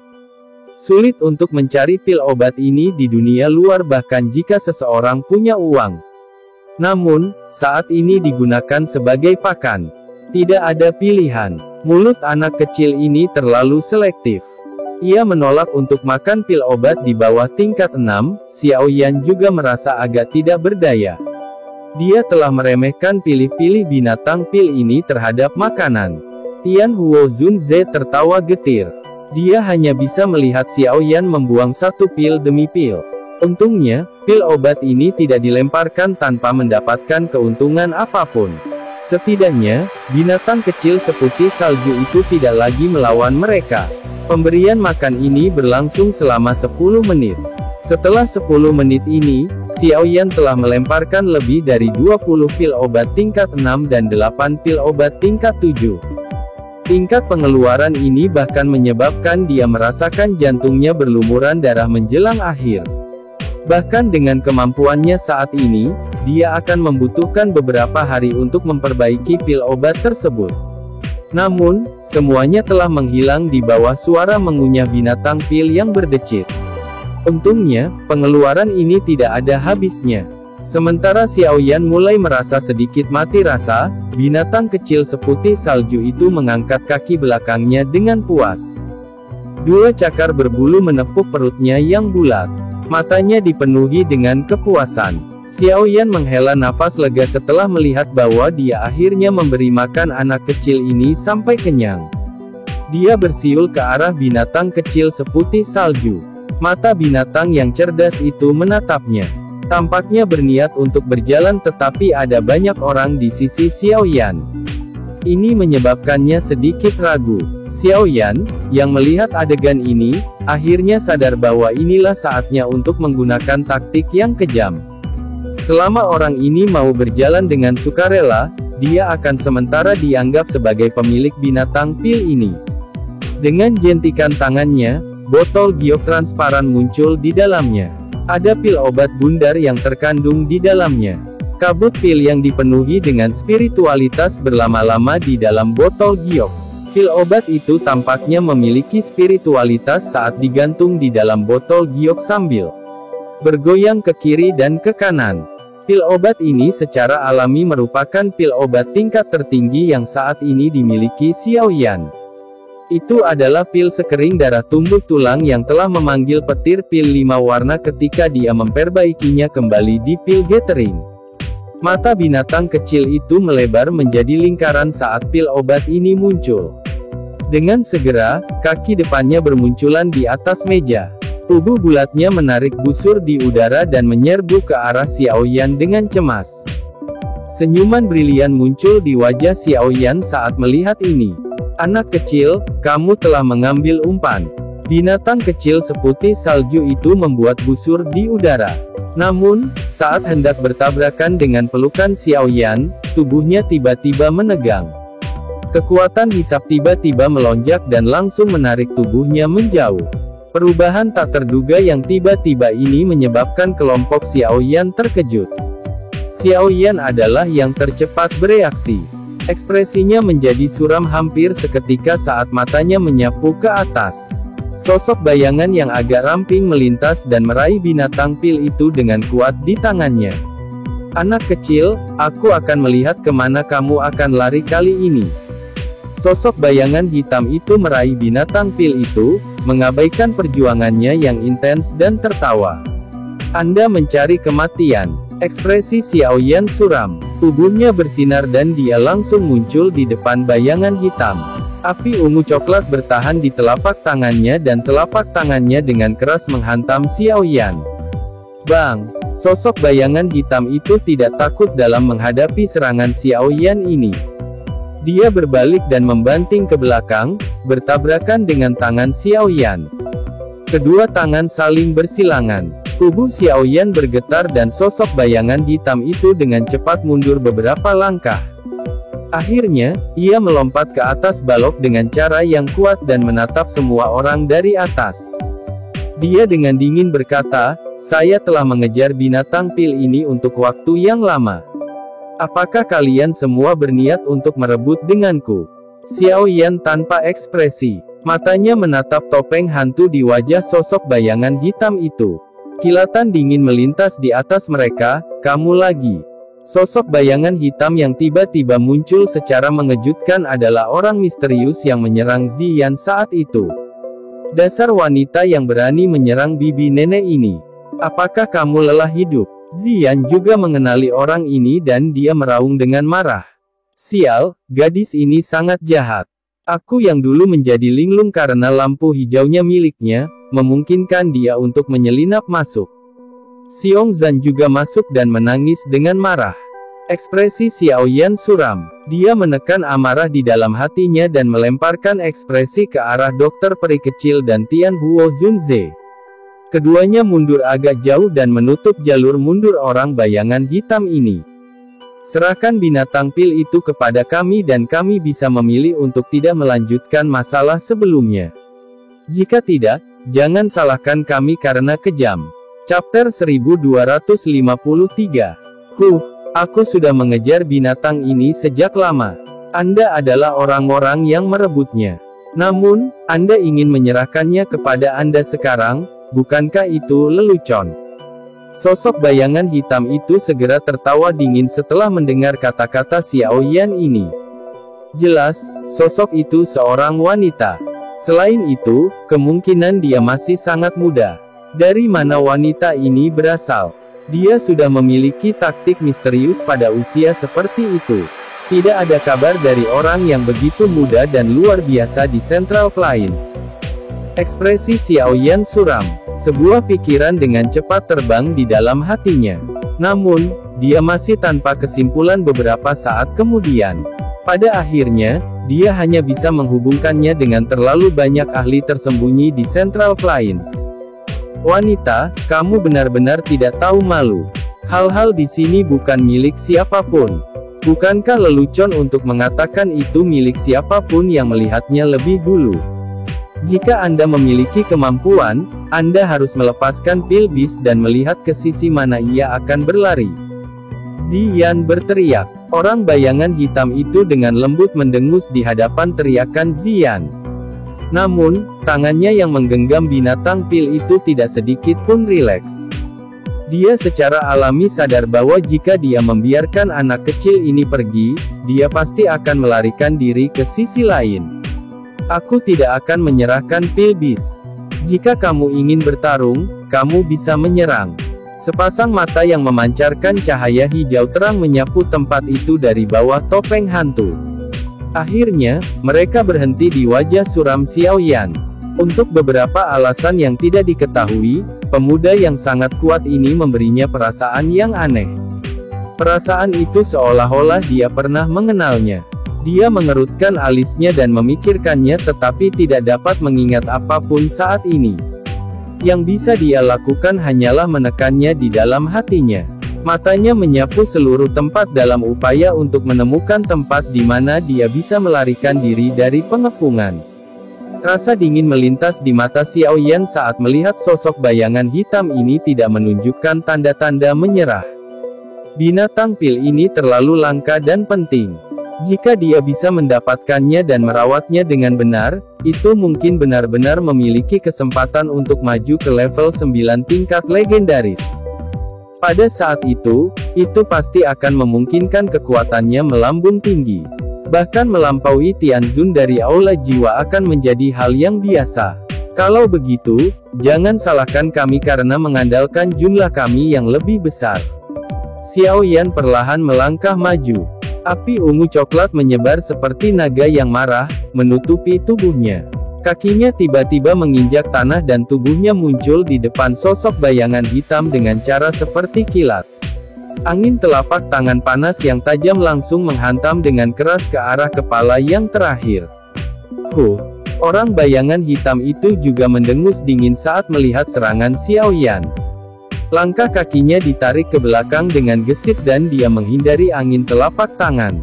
Sulit untuk mencari pil obat ini di dunia luar bahkan jika seseorang punya uang. Namun, saat ini digunakan sebagai pakan. Tidak ada pilihan. Mulut anak kecil ini terlalu selektif. Ia menolak untuk makan pil obat di bawah tingkat 6, Xiao Yan juga merasa agak tidak berdaya. Dia telah meremehkan pilih-pilih binatang pil ini terhadap makanan. Tian Huo Zunze tertawa getir. Dia hanya bisa melihat Xiao Yan membuang satu pil demi pil. Untungnya, Pil obat ini tidak dilemparkan tanpa mendapatkan keuntungan apapun. Setidaknya, binatang kecil seputih salju itu tidak lagi melawan mereka. Pemberian makan ini berlangsung selama 10 menit. Setelah 10 menit ini, Xiao Yan telah melemparkan lebih dari 20 pil obat tingkat 6 dan 8 pil obat tingkat 7. Tingkat pengeluaran ini bahkan menyebabkan dia merasakan jantungnya berlumuran darah menjelang akhir. Bahkan dengan kemampuannya saat ini, dia akan membutuhkan beberapa hari untuk memperbaiki pil obat tersebut. Namun, semuanya telah menghilang di bawah suara mengunyah binatang pil yang berdecit. Untungnya, pengeluaran ini tidak ada habisnya. Sementara Xiao Yan mulai merasa sedikit mati rasa, binatang kecil seputih salju itu mengangkat kaki belakangnya dengan puas. Dua cakar berbulu menepuk perutnya yang bulat. Matanya dipenuhi dengan kepuasan. Xiao Yan menghela nafas lega setelah melihat bahwa dia akhirnya memberi makan anak kecil ini sampai kenyang. Dia bersiul ke arah binatang kecil seputih salju. Mata binatang yang cerdas itu menatapnya. Tampaknya berniat untuk berjalan tetapi ada banyak orang di sisi Xiao Yan. Ini menyebabkannya sedikit ragu. Xiao Yan, yang melihat adegan ini, akhirnya sadar bahwa inilah saatnya untuk menggunakan taktik yang kejam. Selama orang ini mau berjalan dengan sukarela, dia akan sementara dianggap sebagai pemilik binatang pil ini. Dengan jentikan tangannya, botol giok transparan muncul di dalamnya. Ada pil obat bundar yang terkandung di dalamnya. Kabut pil yang dipenuhi dengan spiritualitas berlama-lama di dalam botol giok. Pil obat itu tampaknya memiliki spiritualitas saat digantung di dalam botol giok sambil bergoyang ke kiri dan ke kanan. Pil obat ini secara alami merupakan pil obat tingkat tertinggi yang saat ini dimiliki Xiao Yan. Itu adalah pil sekering darah tumbuh tulang yang telah memanggil petir pil 5 warna ketika dia memperbaikinya kembali di pil gathering. Mata binatang kecil itu melebar menjadi lingkaran saat pil obat ini muncul. Dengan segera, kaki depannya bermunculan di atas meja. Tubuh bulatnya menarik busur di udara dan menyerbu ke arah Xiao Yan dengan cemas. Senyuman brilian muncul di wajah Xiao Yan saat melihat ini. Anak kecil, kamu telah mengambil umpan. Binatang kecil seputih salju itu membuat busur di udara. Namun, saat hendak bertabrakan dengan pelukan Xiao Yan, tubuhnya tiba-tiba menegang. Kekuatan hisap tiba-tiba melonjak dan langsung menarik tubuhnya menjauh. Perubahan tak terduga yang tiba-tiba ini menyebabkan kelompok Xiao Yan terkejut. Xiao Yan adalah yang tercepat bereaksi. Ekspresinya menjadi suram hampir seketika saat matanya menyapu ke atas. Sosok bayangan yang agak ramping melintas dan meraih binatang pil itu dengan kuat di tangannya. Anak kecil, aku akan melihat kemana kamu akan lari kali ini. Sosok bayangan hitam itu meraih binatang pil itu, mengabaikan perjuangannya yang intens dan tertawa. Anda mencari kematian. Ekspresi Xiao Yan suram. Tubuhnya bersinar dan dia langsung muncul di depan bayangan hitam. Api ungu coklat bertahan di telapak tangannya dan telapak tangannya dengan keras menghantam Xiao Yan. Bang! Sosok bayangan hitam itu tidak takut dalam menghadapi serangan Xiao Yan ini. Dia berbalik dan membanting ke belakang, bertabrakan dengan tangan Xiao Yan. Kedua tangan saling bersilangan. Tubuh Xiao Yan bergetar dan sosok bayangan hitam itu dengan cepat mundur beberapa langkah. Akhirnya, ia melompat ke atas balok dengan cara yang kuat dan menatap semua orang dari atas. Dia dengan dingin berkata, saya telah mengejar binatang pil ini untuk waktu yang lama. Apakah kalian semua berniat untuk merebut denganku? Xiao Yan tanpa ekspresi. Matanya menatap topeng hantu di wajah sosok bayangan hitam itu. Kilatan dingin melintas di atas mereka, kamu lagi. Sosok bayangan hitam yang tiba-tiba muncul secara mengejutkan adalah orang misterius yang menyerang Ziyan saat itu. Dasar wanita yang berani menyerang bibi nenek ini. Apakah kamu lelah hidup? Ziyan juga mengenali orang ini dan dia meraung dengan marah. Sial, gadis ini sangat jahat. Aku yang dulu menjadi linglung karena lampu hijaunya miliknya, memungkinkan dia untuk menyelinap masuk. Xiong Zhan juga masuk dan menangis dengan marah. Ekspresi Xiao Yan suram. Dia menekan amarah di dalam hatinya dan melemparkan ekspresi ke arah dokter peri kecil dan Tian Huo Zunze. Keduanya mundur agak jauh dan menutup jalur mundur orang bayangan hitam ini. Serahkan binatang pil itu kepada kami dan kami bisa memilih untuk tidak melanjutkan masalah sebelumnya. Jika tidak, jangan salahkan kami karena kejam. Chapter 1253. Aku sudah mengejar binatang ini sejak lama. Anda adalah orang-orang yang merebutnya. Namun, Anda ingin menyerahkannya kepada Anda sekarang, bukankah itu lelucon? Sosok bayangan hitam itu segera tertawa dingin setelah mendengar kata-kata Xiao Yan ini. Jelas, sosok itu seorang wanita. Selain itu, kemungkinan dia masih sangat muda. Dari mana wanita ini berasal? Dia sudah memiliki taktik misterius pada usia seperti itu. Tidak ada kabar dari orang yang begitu muda dan luar biasa di Central Plains. Ekspresi Xiao Yan suram. Sebuah pikiran dengan cepat terbang di dalam hatinya. Namun, dia masih tanpa kesimpulan beberapa saat kemudian. Pada akhirnya, dia hanya bisa menghubungkannya dengan terlalu banyak ahli tersembunyi di Central Plains. Wanita, kamu benar-benar tidak tahu malu. Hal-hal di sini bukan milik siapapun. Bukankah lelucon untuk mengatakan itu milik siapapun yang melihatnya lebih dulu? Jika Anda memiliki kemampuan, Anda harus melepaskan pil bis dan melihat ke sisi mana ia akan berlari. Ziyan berteriak. Orang bayangan hitam itu dengan lembut mendengus di hadapan teriakan Ziyan. Namun, tangannya yang menggenggam binatang pil itu tidak sedikit pun rileks. Dia secara alami sadar bahwa jika dia membiarkan anak kecil ini pergi, dia pasti akan melarikan diri ke sisi lain. Aku tidak akan menyerahkan pil bis. Jika kamu ingin bertarung, kamu bisa menyerang. Sepasang mata yang memancarkan cahaya hijau terang menyapu tempat itu dari bawah topeng hantu. Akhirnya, mereka berhenti di wajah suram Xiao Yan. Untuk beberapa alasan yang tidak diketahui, pemuda yang sangat kuat ini memberinya perasaan yang aneh. Perasaan itu seolah-olah dia pernah mengenalnya. Dia mengerutkan alisnya dan memikirkannya tetapi tidak dapat mengingat apapun saat ini. Yang bisa dia lakukan hanyalah menekannya di dalam hatinya. Matanya menyapu seluruh tempat dalam upaya untuk menemukan tempat di mana dia bisa melarikan diri dari pengepungan. Rasa dingin melintas di mata Xiao Yan saat melihat sosok bayangan hitam ini tidak menunjukkan tanda-tanda menyerah. Binatang pil ini terlalu langka dan penting. Jika dia bisa mendapatkannya dan merawatnya dengan benar, itu mungkin benar-benar memiliki kesempatan untuk maju ke level 9 tingkat legendaris. Pada saat itu pasti akan memungkinkan kekuatannya melambung tinggi. Bahkan melampaui Tianzun dari Aula Jiwa akan menjadi hal yang biasa. Kalau begitu, jangan salahkan kami karena mengandalkan jumlah kami yang lebih besar. Xiao Yan perlahan melangkah maju. Api ungu coklat menyebar seperti naga yang marah, menutupi tubuhnya. Kakinya tiba-tiba menginjak tanah dan tubuhnya muncul di depan sosok bayangan hitam dengan cara seperti kilat. Angin telapak tangan panas yang tajam langsung menghantam dengan keras ke arah kepala yang terakhir. Orang bayangan hitam itu juga mendengus dingin saat melihat serangan Xiao Yan. Langkah kakinya ditarik ke belakang dengan gesit dan dia menghindari angin telapak tangan.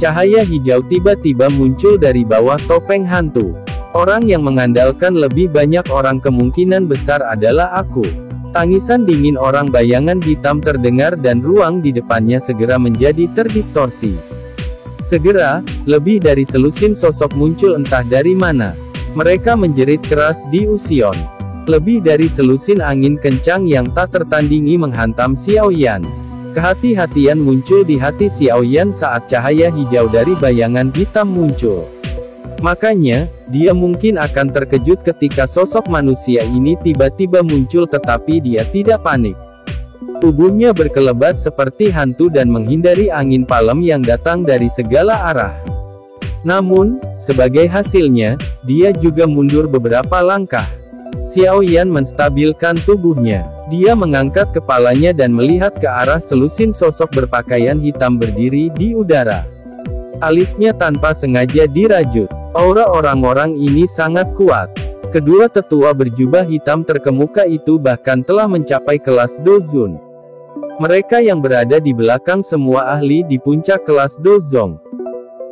Cahaya hijau tiba-tiba muncul dari bawah topeng hantu. Orang yang mengandalkan lebih banyak orang kemungkinan besar adalah aku. Tangisan dingin orang bayangan hitam terdengar dan ruang di depannya segera menjadi terdistorsi. Segera, lebih dari selusin sosok muncul entah dari mana. Mereka menjerit keras di Usion. Lebih dari selusin angin kencang yang tak tertandingi menghantam Xiao Yan. Kehati-hatian muncul di hati Xiao Yan saat cahaya hijau dari bayangan hitam muncul. Makanya, dia mungkin akan terkejut ketika sosok manusia ini tiba-tiba muncul tetapi dia tidak panik. Tubuhnya berkelebat seperti hantu dan menghindari angin palem yang datang dari segala arah. Namun, sebagai hasilnya, dia juga mundur beberapa langkah. Xiao Yan menstabilkan tubuhnya. Dia mengangkat kepalanya dan melihat ke arah selusin sosok berpakaian hitam berdiri di udara. Alisnya tanpa sengaja dirajut. Aura orang-orang ini sangat kuat. Kedua tetua berjubah hitam terkemuka itu bahkan telah mencapai kelas Dozun. Mereka yang berada di belakang semua ahli di puncak kelas Dozong.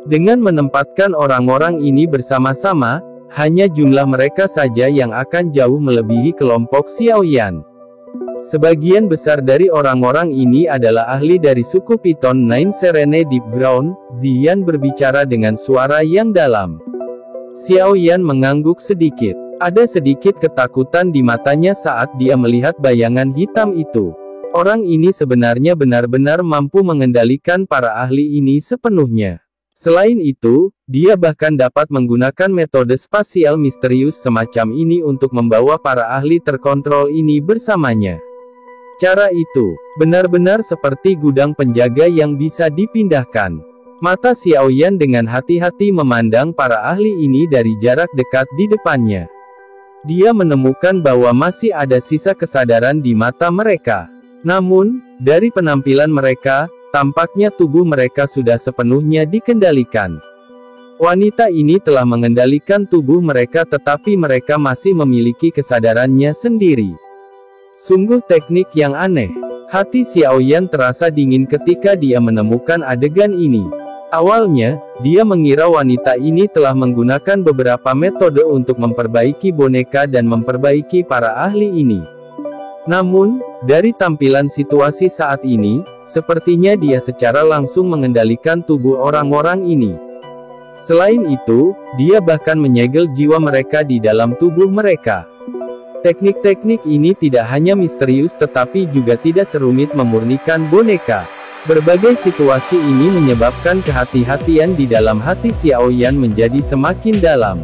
Dengan menempatkan orang-orang ini bersama-sama, hanya jumlah mereka saja yang akan jauh melebihi kelompok Xiaoyan. Sebagian besar dari orang-orang ini adalah ahli dari suku Python Nine Serene Deep Ground. Ziyan berbicara dengan suara yang dalam. Xiaoyan mengangguk sedikit. Ada sedikit ketakutan di matanya saat dia melihat bayangan hitam itu. Orang ini sebenarnya benar-benar mampu mengendalikan para ahli ini sepenuhnya. Selain itu, dia bahkan dapat menggunakan metode spasial misterius semacam ini untuk membawa para ahli terkontrol ini bersamanya. Cara itu benar-benar seperti gudang penjaga yang bisa dipindahkan. Mata Xiaoyan dengan hati-hati memandang para ahli ini dari jarak dekat di depannya. Dia menemukan bahwa masih ada sisa kesadaran di mata mereka. Namun, dari penampilan mereka, tampaknya tubuh mereka sudah sepenuhnya dikendalikan. Wanita ini telah mengendalikan tubuh mereka tetapi mereka masih memiliki kesadarannya sendiri. Sungguh teknik yang aneh. Hati Xiaoyan terasa dingin ketika dia menemukan adegan ini. Awalnya, dia mengira wanita ini telah menggunakan beberapa metode untuk memperbaiki boneka dan memperbaiki para ahli ini. Namun, dari tampilan situasi saat ini, sepertinya dia secara langsung mengendalikan tubuh orang-orang ini. Selain itu, dia bahkan menyegel jiwa mereka di dalam tubuh mereka. Teknik-teknik ini tidak hanya misterius tetapi juga tidak serumit memurnikan boneka. Berbagai situasi ini menyebabkan kehati-hatian di dalam hati Xiaoyan menjadi semakin dalam.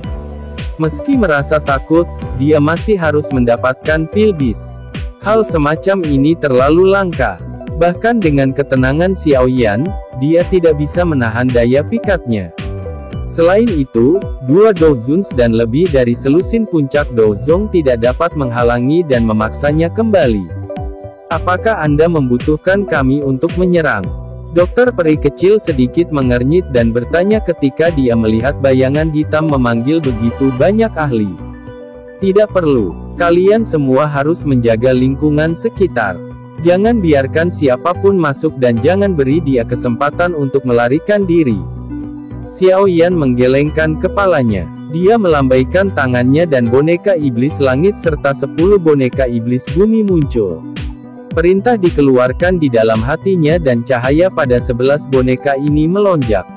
Meski merasa takut, dia masih harus mendapatkan pil bis. Hal semacam ini terlalu langka. Bahkan dengan ketenangan Xiaoyan, dia tidak bisa menahan daya pikatnya. Selain itu, dua Dozuns dan lebih dari selusin puncak Dozong tidak dapat menghalangi dan memaksanya kembali. Apakah Anda membutuhkan kami untuk menyerang? Dokter peri kecil sedikit mengernyit dan bertanya ketika dia melihat bayangan hitam memanggil begitu banyak ahli. Tidak perlu. Kalian semua harus menjaga lingkungan sekitar. Jangan biarkan siapapun masuk dan jangan beri dia kesempatan untuk melarikan diri. Xiaoyan menggelengkan kepalanya. Dia melambaikan tangannya dan boneka iblis langit serta 10 boneka iblis bumi muncul. Perintah dikeluarkan di dalam hatinya dan cahaya pada 11 boneka ini melonjak.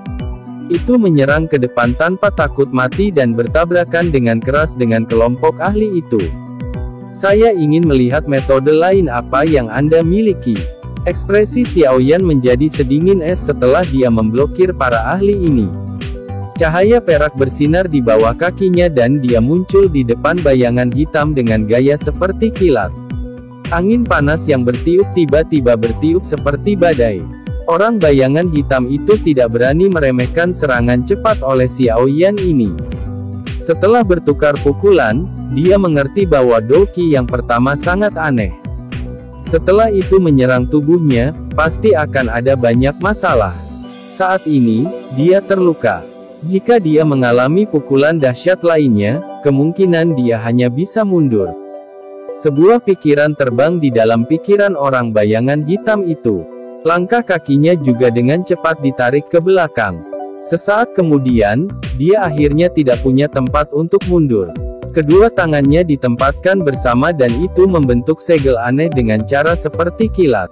Itu menyerang ke depan tanpa takut mati dan bertabrakan dengan keras dengan kelompok ahli itu. Saya ingin melihat metode lain apa yang Anda miliki. Ekspresi Xiaoyan menjadi sedingin es setelah dia memblokir para ahli ini. Cahaya perak bersinar di bawah kakinya dan dia muncul di depan bayangan hitam dengan gaya seperti kilat. Angin panas yang bertiup tiba-tiba bertiup seperti badai. Orang bayangan hitam itu tidak berani meremehkan serangan cepat oleh Xiaoyan ini. Setelah bertukar pukulan, dia mengerti bahwa Doki yang pertama sangat aneh. Setelah itu menyerang tubuhnya, pasti akan ada banyak masalah. Saat ini, dia terluka. Jika dia mengalami pukulan dahsyat lainnya, kemungkinan dia hanya bisa mundur. Sebuah pikiran terbang di dalam pikiran orang bayangan hitam itu. Langkah kakinya juga dengan cepat ditarik ke belakang. Sesaat kemudian, dia akhirnya tidak punya tempat untuk mundur. Kedua tangannya ditempatkan bersama dan itu membentuk segel aneh dengan cara seperti kilat.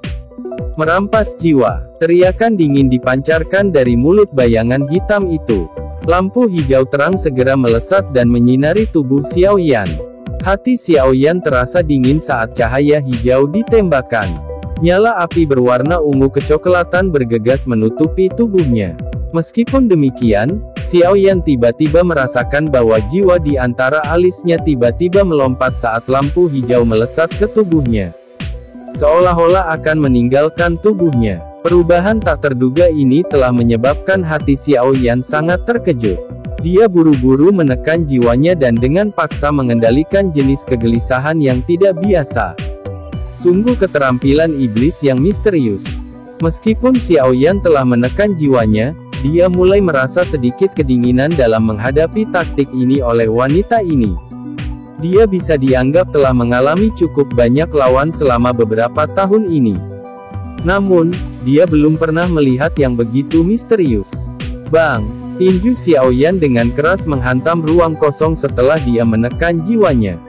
Merampas jiwa. Teriakan dingin dipancarkan dari mulut bayangan hitam itu. Lampu hijau terang segera melesat dan menyinari tubuh Xiaoyan. Hati Xiaoyan terasa dingin saat cahaya hijau ditembakkan. Nyala api berwarna ungu kecoklatan bergegas menutupi tubuhnya. Meskipun demikian, Xiaoyan tiba-tiba merasakan bahwa jiwa di antara alisnya tiba-tiba melompat saat lampu hijau melesat ke tubuhnya. Seolah-olah akan meninggalkan tubuhnya. Perubahan tak terduga ini telah menyebabkan hati Xiaoyan sangat terkejut. Dia buru-buru menekan jiwanya dan dengan paksa mengendalikan jenis kegelisahan yang tidak biasa. Sungguh keterampilan iblis yang misterius. Meskipun Xiaoyan telah menekan jiwanya, dia mulai merasa sedikit kedinginan dalam menghadapi taktik ini oleh wanita ini. Dia bisa dianggap telah mengalami cukup banyak lawan selama beberapa tahun ini. Namun, dia belum pernah melihat yang begitu misterius. Bang! Tinju Xiaoyan dengan keras menghantam ruang kosong setelah dia menekan jiwanya.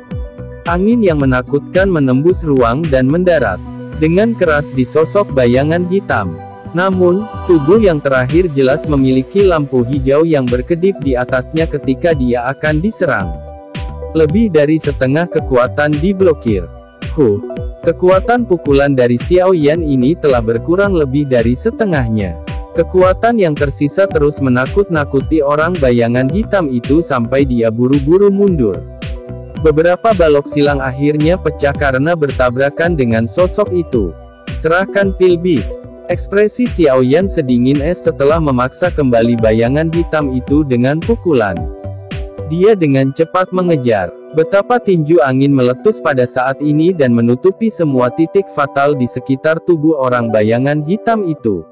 Angin yang menakutkan menembus ruang dan mendarat dengan keras di sosok bayangan hitam. Namun, tubuh yang terakhir jelas memiliki lampu hijau yang berkedip di atasnya ketika dia akan diserang. Lebih dari setengah kekuatan diblokir. Kekuatan pukulan dari Xiaoyan ini telah berkurang lebih dari setengahnya. Kekuatan yang tersisa terus menakut-nakuti orang bayangan hitam itu sampai dia buru-buru mundur. Beberapa balok silang akhirnya pecah karena bertabrakan dengan sosok itu. Serahkan pil bis. Ekspresi Xiaoyan sedingin es setelah memaksa kembali bayangan hitam itu dengan pukulan. Dia dengan cepat mengejar. Betapa tinju angin meletus pada saat ini dan menutupi semua titik fatal di sekitar tubuh orang bayangan hitam itu.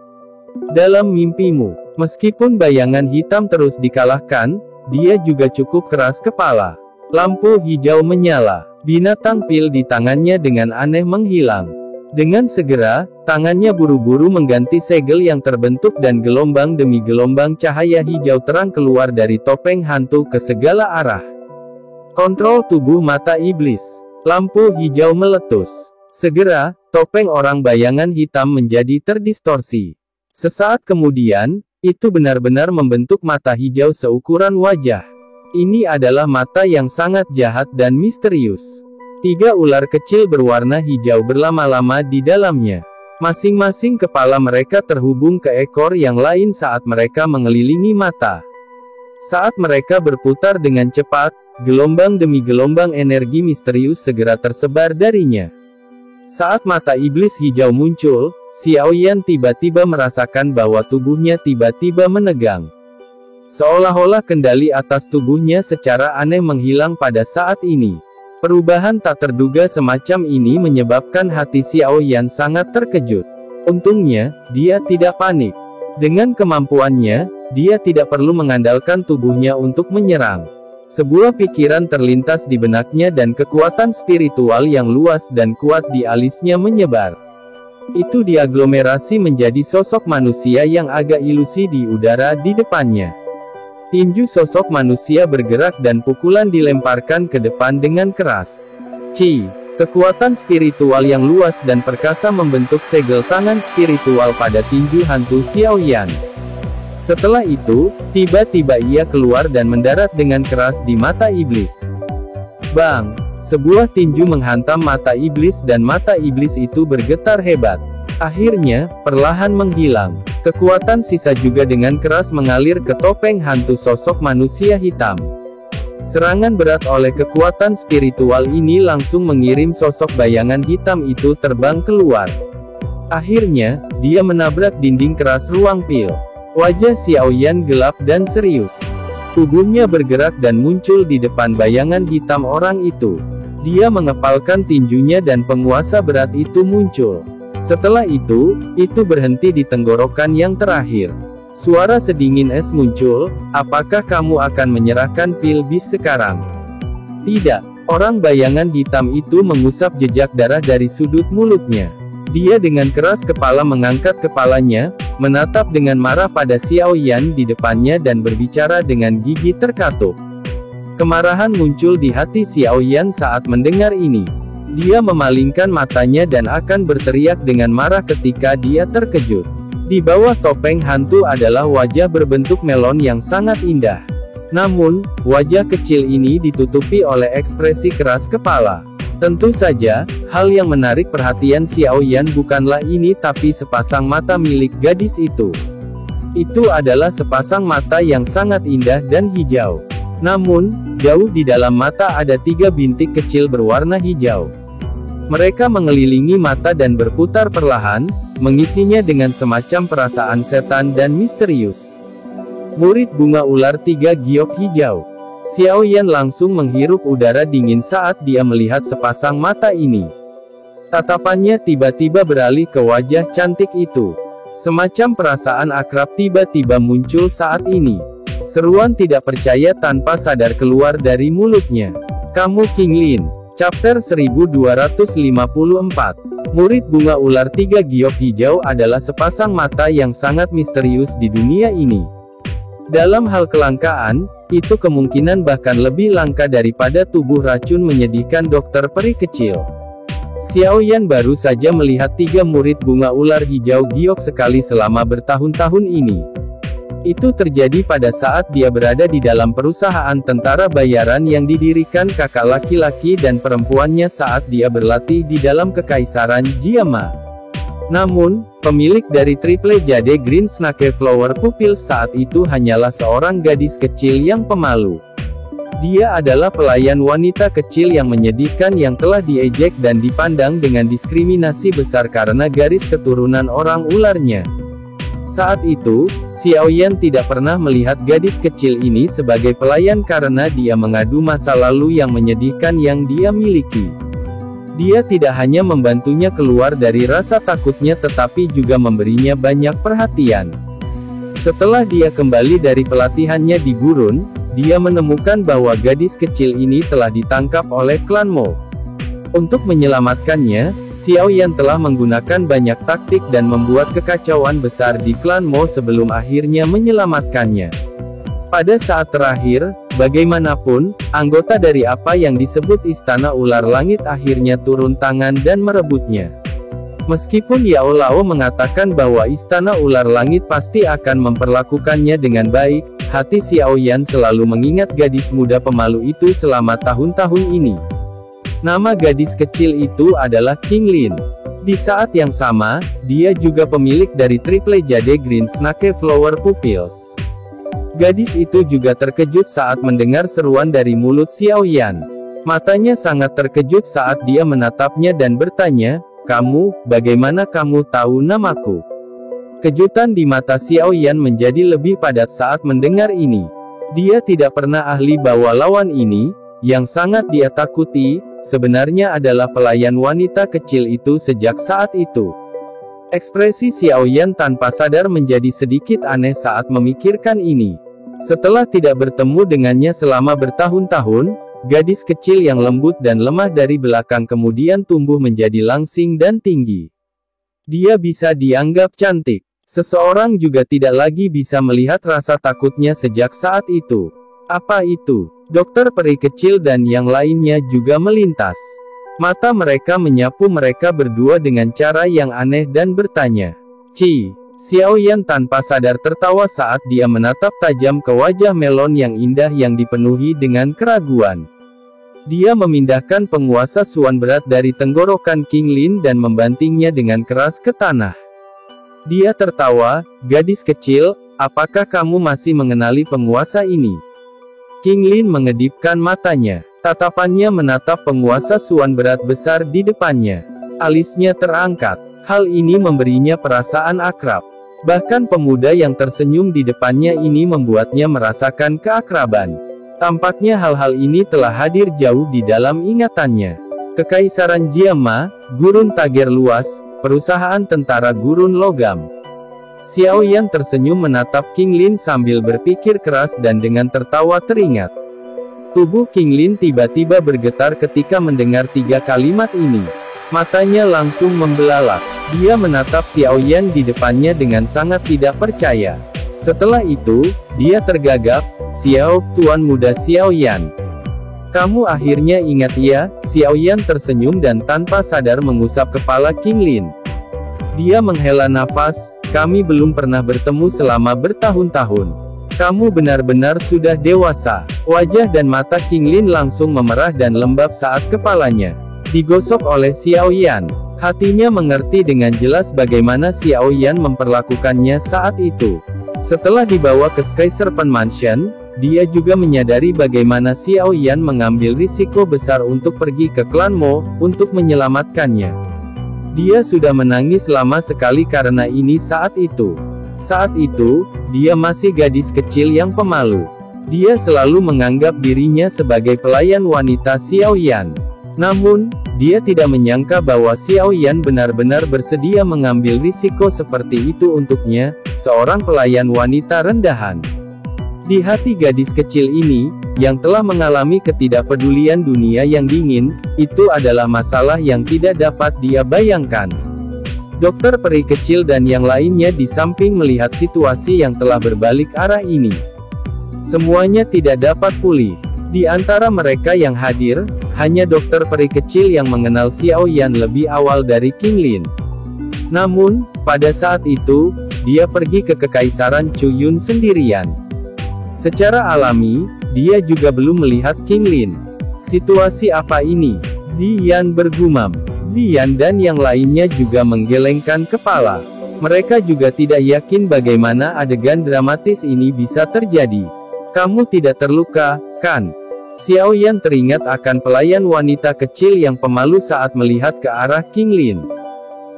Dalam mimpimu, meskipun bayangan hitam terus dikalahkan, dia juga cukup keras kepala. Lampu hijau menyala. Binatang pil di tangannya dengan aneh menghilang. Dengan segera, tangannya buru-buru mengganti segel yang terbentuk dan gelombang demi gelombang cahaya hijau terang keluar dari topeng hantu ke segala arah. Kontrol tubuh mata iblis. Lampu hijau meletus. Segera, topeng orang bayangan hitam menjadi terdistorsi. Sesaat kemudian, itu benar-benar membentuk mata hijau seukuran wajah. Ini adalah mata yang sangat jahat dan misterius. 3 ular kecil berwarna hijau berlama-lama di dalamnya. Masing-masing kepala mereka terhubung ke ekor yang lain saat mereka mengelilingi mata. Saat mereka berputar dengan cepat, gelombang demi gelombang energi misterius segera tersebar darinya. Saat mata iblis hijau muncul, Xiaoyan tiba-tiba merasakan bahwa tubuhnya tiba-tiba menegang. Seolah-olah kendali atas tubuhnya secara aneh menghilang pada saat ini. Perubahan tak terduga semacam ini menyebabkan hati Xiaoyan sangat terkejut. Untungnya, dia tidak panik. Dengan kemampuannya, dia tidak perlu mengandalkan tubuhnya untuk menyerang. Sebuah pikiran terlintas di benaknya dan kekuatan spiritual yang luas dan kuat di alisnya menyebar. Itu diaglomerasi menjadi sosok manusia yang agak ilusi di udara di depannya. Tinju sosok manusia bergerak dan pukulan dilemparkan ke depan dengan keras. Kekuatan spiritual yang luas dan perkasa membentuk segel tangan spiritual pada tinju hantu Xiaoyan. Setelah itu, tiba-tiba ia keluar dan mendarat dengan keras di mata iblis. Bang! Sebuah tinju menghantam mata iblis dan mata iblis itu bergetar hebat. Akhirnya, perlahan menghilang. Kekuatan sisa juga dengan keras mengalir ke topeng hantu sosok manusia hitam. Serangan berat oleh kekuatan spiritual ini langsung mengirim sosok bayangan hitam itu terbang keluar. Akhirnya, dia menabrak dinding keras ruang pil. Wajah Xiaoyan gelap dan serius. Tubuhnya bergerak dan muncul di depan bayangan hitam orang itu. Dia mengepalkan tinjunya dan penguasa berat itu muncul. Setelah itu berhenti di tenggorokan yang terakhir. Suara sedingin es muncul, apakah kamu akan menyerahkan pil bis sekarang? Tidak. Orang bayangan hitam itu mengusap jejak darah dari sudut mulutnya. Dia dengan keras kepala mengangkat kepalanya, menatap dengan marah pada Xiaoyan di depannya dan berbicara dengan gigi terkatup. Kemarahan muncul di hati Xiaoyan saat mendengar ini. Dia memalingkan matanya dan akan berteriak dengan marah ketika dia terkejut. Di bawah topeng hantu adalah wajah berbentuk melon yang sangat indah. Namun, wajah kecil ini ditutupi oleh ekspresi keras kepala. Tentu saja, hal yang menarik perhatian Xiaoyan bukanlah ini tapi sepasang mata milik gadis itu. Itu adalah sepasang mata yang sangat indah dan hijau. Namun, jauh di dalam mata ada 3 bintik kecil berwarna hijau. Mereka mengelilingi mata dan berputar perlahan, mengisinya dengan semacam perasaan setan dan misterius. Murid bunga ular 3 giok hijau. Xiaoyan langsung menghirup udara dingin saat dia melihat sepasang mata ini. Tatapannya tiba-tiba beralih ke wajah cantik itu. Semacam perasaan akrab tiba-tiba muncul saat ini. Seruan tidak percaya tanpa sadar keluar dari mulutnya. Kamu Qinglin. Chapter 1254. Murid bunga ular tiga giok hijau adalah sepasang mata yang sangat misterius di dunia ini. Dalam hal kelangkaan, itu kemungkinan bahkan lebih langka daripada tubuh racun menyedihkan dokter peri kecil. Xiaoyan baru saja melihat tiga murid bunga ular hijau giok sekali selama bertahun-tahun ini. Itu terjadi pada saat dia berada di dalam perusahaan tentara bayaran yang didirikan kakak laki-laki dan perempuannya saat dia berlatih di dalam kekaisaran Jiama. Namun, pemilik dari Triple Jade Green Snake Flower Pupils saat itu hanyalah seorang gadis kecil yang pemalu. Dia adalah pelayan wanita kecil yang menyedihkan yang telah diejek dan dipandang dengan diskriminasi besar karena garis keturunan orang ularnya. Saat itu, Xiaoyan tidak pernah melihat gadis kecil ini sebagai pelayan karena dia mengadu masa lalu yang menyedihkan yang dia miliki. Dia tidak hanya membantunya keluar dari rasa takutnya tetapi juga memberinya banyak perhatian. Setelah dia kembali dari pelatihannya di gurun, dia menemukan bahwa gadis kecil ini telah ditangkap oleh klan Mo. Untuk menyelamatkannya, Xiaoyan telah menggunakan banyak taktik dan membuat kekacauan besar di klan Mo sebelum akhirnya menyelamatkannya. Pada saat terakhir, bagaimanapun, anggota dari apa yang disebut Istana Ular Langit akhirnya turun tangan dan merebutnya. Meskipun Yao Lao mengatakan bahwa Istana Ular Langit pasti akan memperlakukannya dengan baik, hati Xiaoyan selalu mengingat gadis muda pemalu itu selama tahun-tahun ini. Nama gadis kecil itu adalah Qinglin. Di saat yang sama, dia juga pemilik dari Triple Jade Green Snake Flower Pupils. Gadis itu juga terkejut saat mendengar seruan dari mulut Xiaoyan. Matanya sangat terkejut saat dia menatapnya dan bertanya, "Kamu, bagaimana kamu tahu namaku?" Kejutan di mata Xiaoyan menjadi lebih padat saat mendengar ini. Dia tidak pernah ahli bahwa lawan ini, yang sangat dia takuti, sebenarnya adalah pelayan wanita kecil itu sejak saat itu. Ekspresi Xiaoyan tanpa sadar menjadi sedikit aneh saat memikirkan ini. Setelah tidak bertemu dengannya selama bertahun-tahun, gadis kecil yang lembut dan lemah dari belakang kemudian tumbuh menjadi langsing dan tinggi. Dia bisa dianggap cantik. Seseorang juga tidak lagi bisa melihat rasa takutnya sejak saat itu. Apa itu? Dokter peri kecil dan yang lainnya juga melintas. Mata mereka menyapu mereka berdua dengan cara yang aneh dan bertanya. Xiaoyan tanpa sadar tertawa saat dia menatap tajam ke wajah melon yang indah yang dipenuhi dengan keraguan. Dia memindahkan penguasa suan berat dari tenggorokan Qinglin dan membantingnya dengan keras ke tanah. Dia tertawa, "Gadis kecil, apakah kamu masih mengenali penguasa ini?" Qinglin mengedipkan matanya. Tatapannya menatap penguasa suan berat besar di depannya. Alisnya terangkat. Hal ini memberinya perasaan akrab. Bahkan pemuda yang tersenyum di depannya ini membuatnya merasakan keakraban. Tampaknya hal-hal ini telah hadir jauh di dalam ingatannya. Kekaisaran Jiama, gurun Tager luas, perusahaan tentara gurun logam. Xiaoyan tersenyum menatap Qinglin sambil berpikir keras dan dengan tertawa teringat. Tubuh Qinglin tiba-tiba bergetar ketika mendengar tiga kalimat ini. Matanya langsung membelalak. Dia menatap Xiaoyan di depannya dengan sangat tidak percaya. Setelah itu, dia tergagap, "Xiao, tuan muda Xiaoyan. Kamu akhirnya ingat ya?" Xiaoyan tersenyum dan tanpa sadar mengusap kepala Qinglin. Dia menghela nafas, "Kami belum pernah bertemu selama bertahun-tahun. Kamu benar-benar sudah dewasa." Wajah dan mata Qinglin langsung memerah dan lembab saat kepalanya digosok oleh Xiaoyan. Hatinya mengerti dengan jelas bagaimana Xiaoyan memperlakukannya saat itu. Setelah dibawa ke Sky Serpent Mansion, dia juga menyadari bagaimana Xiaoyan mengambil risiko besar untuk pergi ke klan Mo, untuk menyelamatkannya. Dia sudah menangis lama sekali karena ini saat itu. Saat itu, dia masih gadis kecil yang pemalu. Dia selalu menganggap dirinya sebagai pelayan wanita Xiaoyan. Namun, Dia tidak menyangka bahwa Xiao Yan benar-benar bersedia mengambil risiko seperti itu untuknya, seorang pelayan wanita rendahan. Di hati gadis kecil ini, yang telah mengalami ketidakpedulian dunia yang dingin, itu adalah masalah yang tidak dapat dia bayangkan. Dokter peri kecil dan yang lainnya di samping melihat situasi yang telah berbalik arah ini. Semuanya tidak dapat pulih. Di antara mereka yang hadir, hanya dokter peri kecil yang mengenal Xiao Yan lebih awal dari King Lin. Namun, pada saat itu, dia pergi ke Kekaisaran Chuyun sendirian. Secara alami, dia juga belum melihat King Lin. Situasi apa ini? Ziyan bergumam. Ziyan dan yang lainnya juga menggelengkan kepala. Mereka juga tidak yakin bagaimana adegan dramatis ini bisa terjadi. Kamu tidak terluka, kan? Xiao Yan teringat akan pelayan wanita kecil yang pemalu saat melihat ke arah King Lin.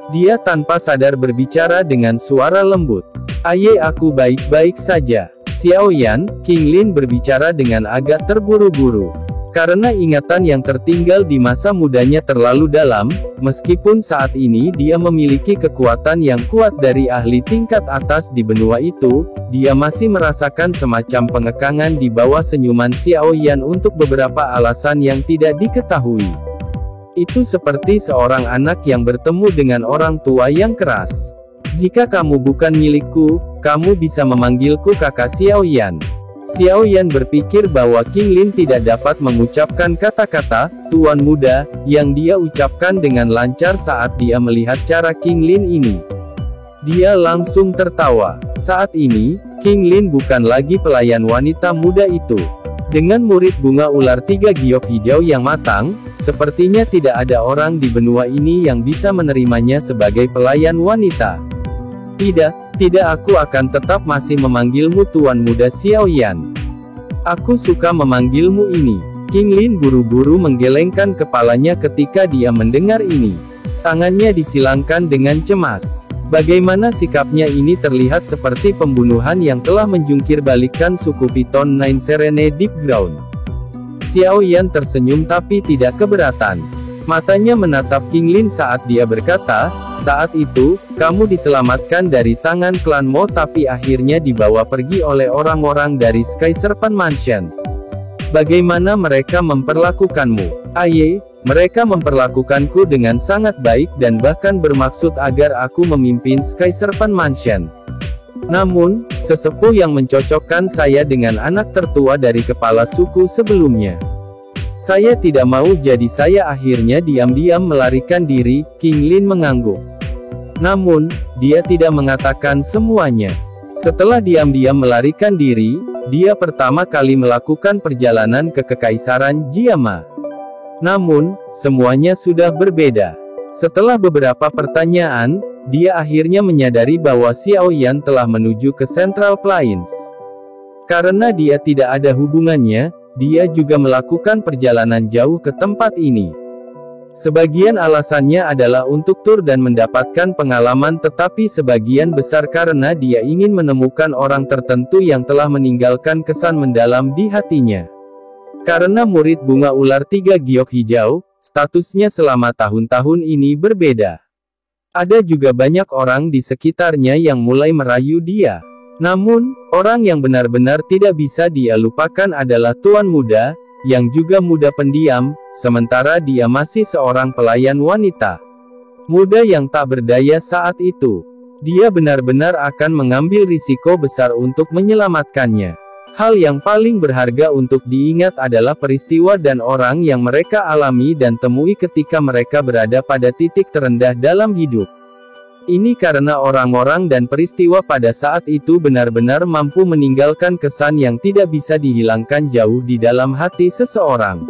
Dia tanpa sadar berbicara dengan suara lembut. Aye, aku baik-baik saja. Xiao Yan, King Lin berbicara dengan agak terburu-buru. Karena ingatan yang tertinggal di masa mudanya terlalu dalam, meskipun saat ini dia memiliki kekuatan yang kuat dari ahli tingkat atas di benua itu, dia masih merasakan semacam pengekangan di bawah senyuman Xiao Yan untuk beberapa alasan yang tidak diketahui. Itu seperti seorang anak yang bertemu dengan orang tua yang keras. Jika kamu bukan milikku, kamu bisa memanggilku kakak Xiao Yan. Xiao Yan berpikir bahwa King Lin tidak dapat mengucapkan kata-kata "tuan muda" yang dia ucapkan dengan lancar saat dia melihat cara King Lin ini. Dia langsung tertawa. Saat ini, King Lin bukan lagi pelayan wanita muda itu. Dengan murid bunga ular 3 giok hijau yang matang, sepertinya tidak ada orang di benua ini yang bisa menerimanya sebagai pelayan wanita. Tidak, aku akan tetap masih memanggilmu Tuan Muda Xiao Yan. Aku suka memanggilmu ini. King Lin buru-buru menggelengkan kepalanya ketika dia mendengar ini. Tangannya disilangkan dengan cemas. Bagaimana sikapnya ini terlihat seperti pembunuhan yang telah menjungkir balikkan suku Piton Nine Serene Deep Ground. Xiao Yan tersenyum tapi tidak keberatan. Matanya menatap King Lin saat dia berkata, saat itu, kamu diselamatkan dari tangan klan Mo tapi akhirnya dibawa pergi oleh orang-orang dari Sky Serpent Mansion. Bagaimana mereka memperlakukanmu? Aye, mereka memperlakukanku dengan sangat baik dan bahkan bermaksud agar aku memimpin Sky Serpent Mansion. Namun, sesepuh yang mencocokkan saya dengan anak tertua dari kepala suku sebelumnya. Saya tidak mau jadi saya akhirnya diam-diam melarikan diri, King Lin mengangguk. Namun, dia tidak mengatakan semuanya. Setelah diam-diam melarikan diri, dia pertama kali melakukan perjalanan ke Kekaisaran Jiama. Namun, semuanya sudah berbeda. Setelah beberapa pertanyaan, dia akhirnya menyadari bahwa Xiao Yan telah menuju ke Central Plains. Karena dia tidak ada hubungannya, dia juga melakukan perjalanan jauh ke tempat ini. Sebagian alasannya adalah untuk tur dan mendapatkan pengalaman, tetapi sebagian besar karena dia ingin menemukan orang tertentu yang telah meninggalkan kesan mendalam di hatinya. Karena murid bunga ular 3 giok hijau, statusnya selama tahun-tahun ini berbeda. Ada juga banyak orang di sekitarnya yang mulai merayu dia. Namun, orang yang benar-benar tidak bisa dia lupakan adalah Tuan Muda, yang juga muda pendiam, sementara dia masih seorang pelayan wanita. Muda yang tak berdaya saat itu. Dia benar-benar akan mengambil risiko besar untuk menyelamatkannya. Hal yang paling berharga untuk diingat adalah peristiwa dan orang yang mereka alami dan temui ketika mereka berada pada titik terendah dalam hidup. Ini karena orang-orang dan peristiwa pada saat itu benar-benar mampu meninggalkan kesan yang tidak bisa dihilangkan jauh di dalam hati seseorang.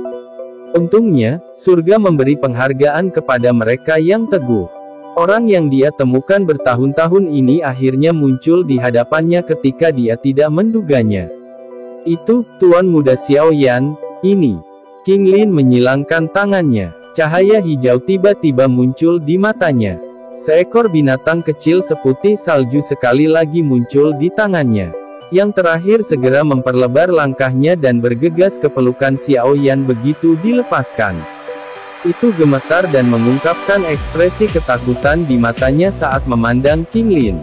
Untungnya, surga memberi penghargaan kepada mereka yang teguh. Orang yang dia temukan bertahun-tahun ini akhirnya muncul di hadapannya ketika dia tidak menduganya. Itu, Tuan Muda Xiao Yan, ini. King Lin menyilangkan tangannya. Cahaya hijau tiba-tiba muncul di matanya. Seekor binatang kecil seputih salju sekali lagi muncul di tangannya. Yang terakhir segera memperlebar langkahnya dan bergegas ke pelukan Xiao Yan begitu dilepaskan. Itu gemetar dan mengungkapkan ekspresi ketakutan di matanya saat memandang King Lin.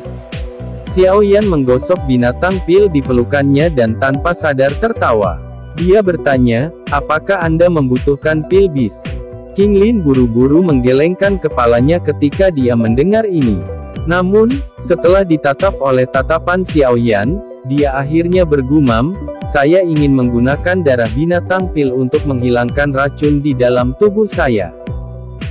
Xiao Yan menggosok binatang pil di pelukannya dan tanpa sadar tertawa. Dia bertanya, apakah Anda membutuhkan pil bis? King Lin buru-buru menggelengkan kepalanya ketika dia mendengar ini. Namun, setelah ditatap oleh tatapan Xiao Yan, dia akhirnya bergumam, saya ingin menggunakan darah binatang pil untuk menghilangkan racun di dalam tubuh saya.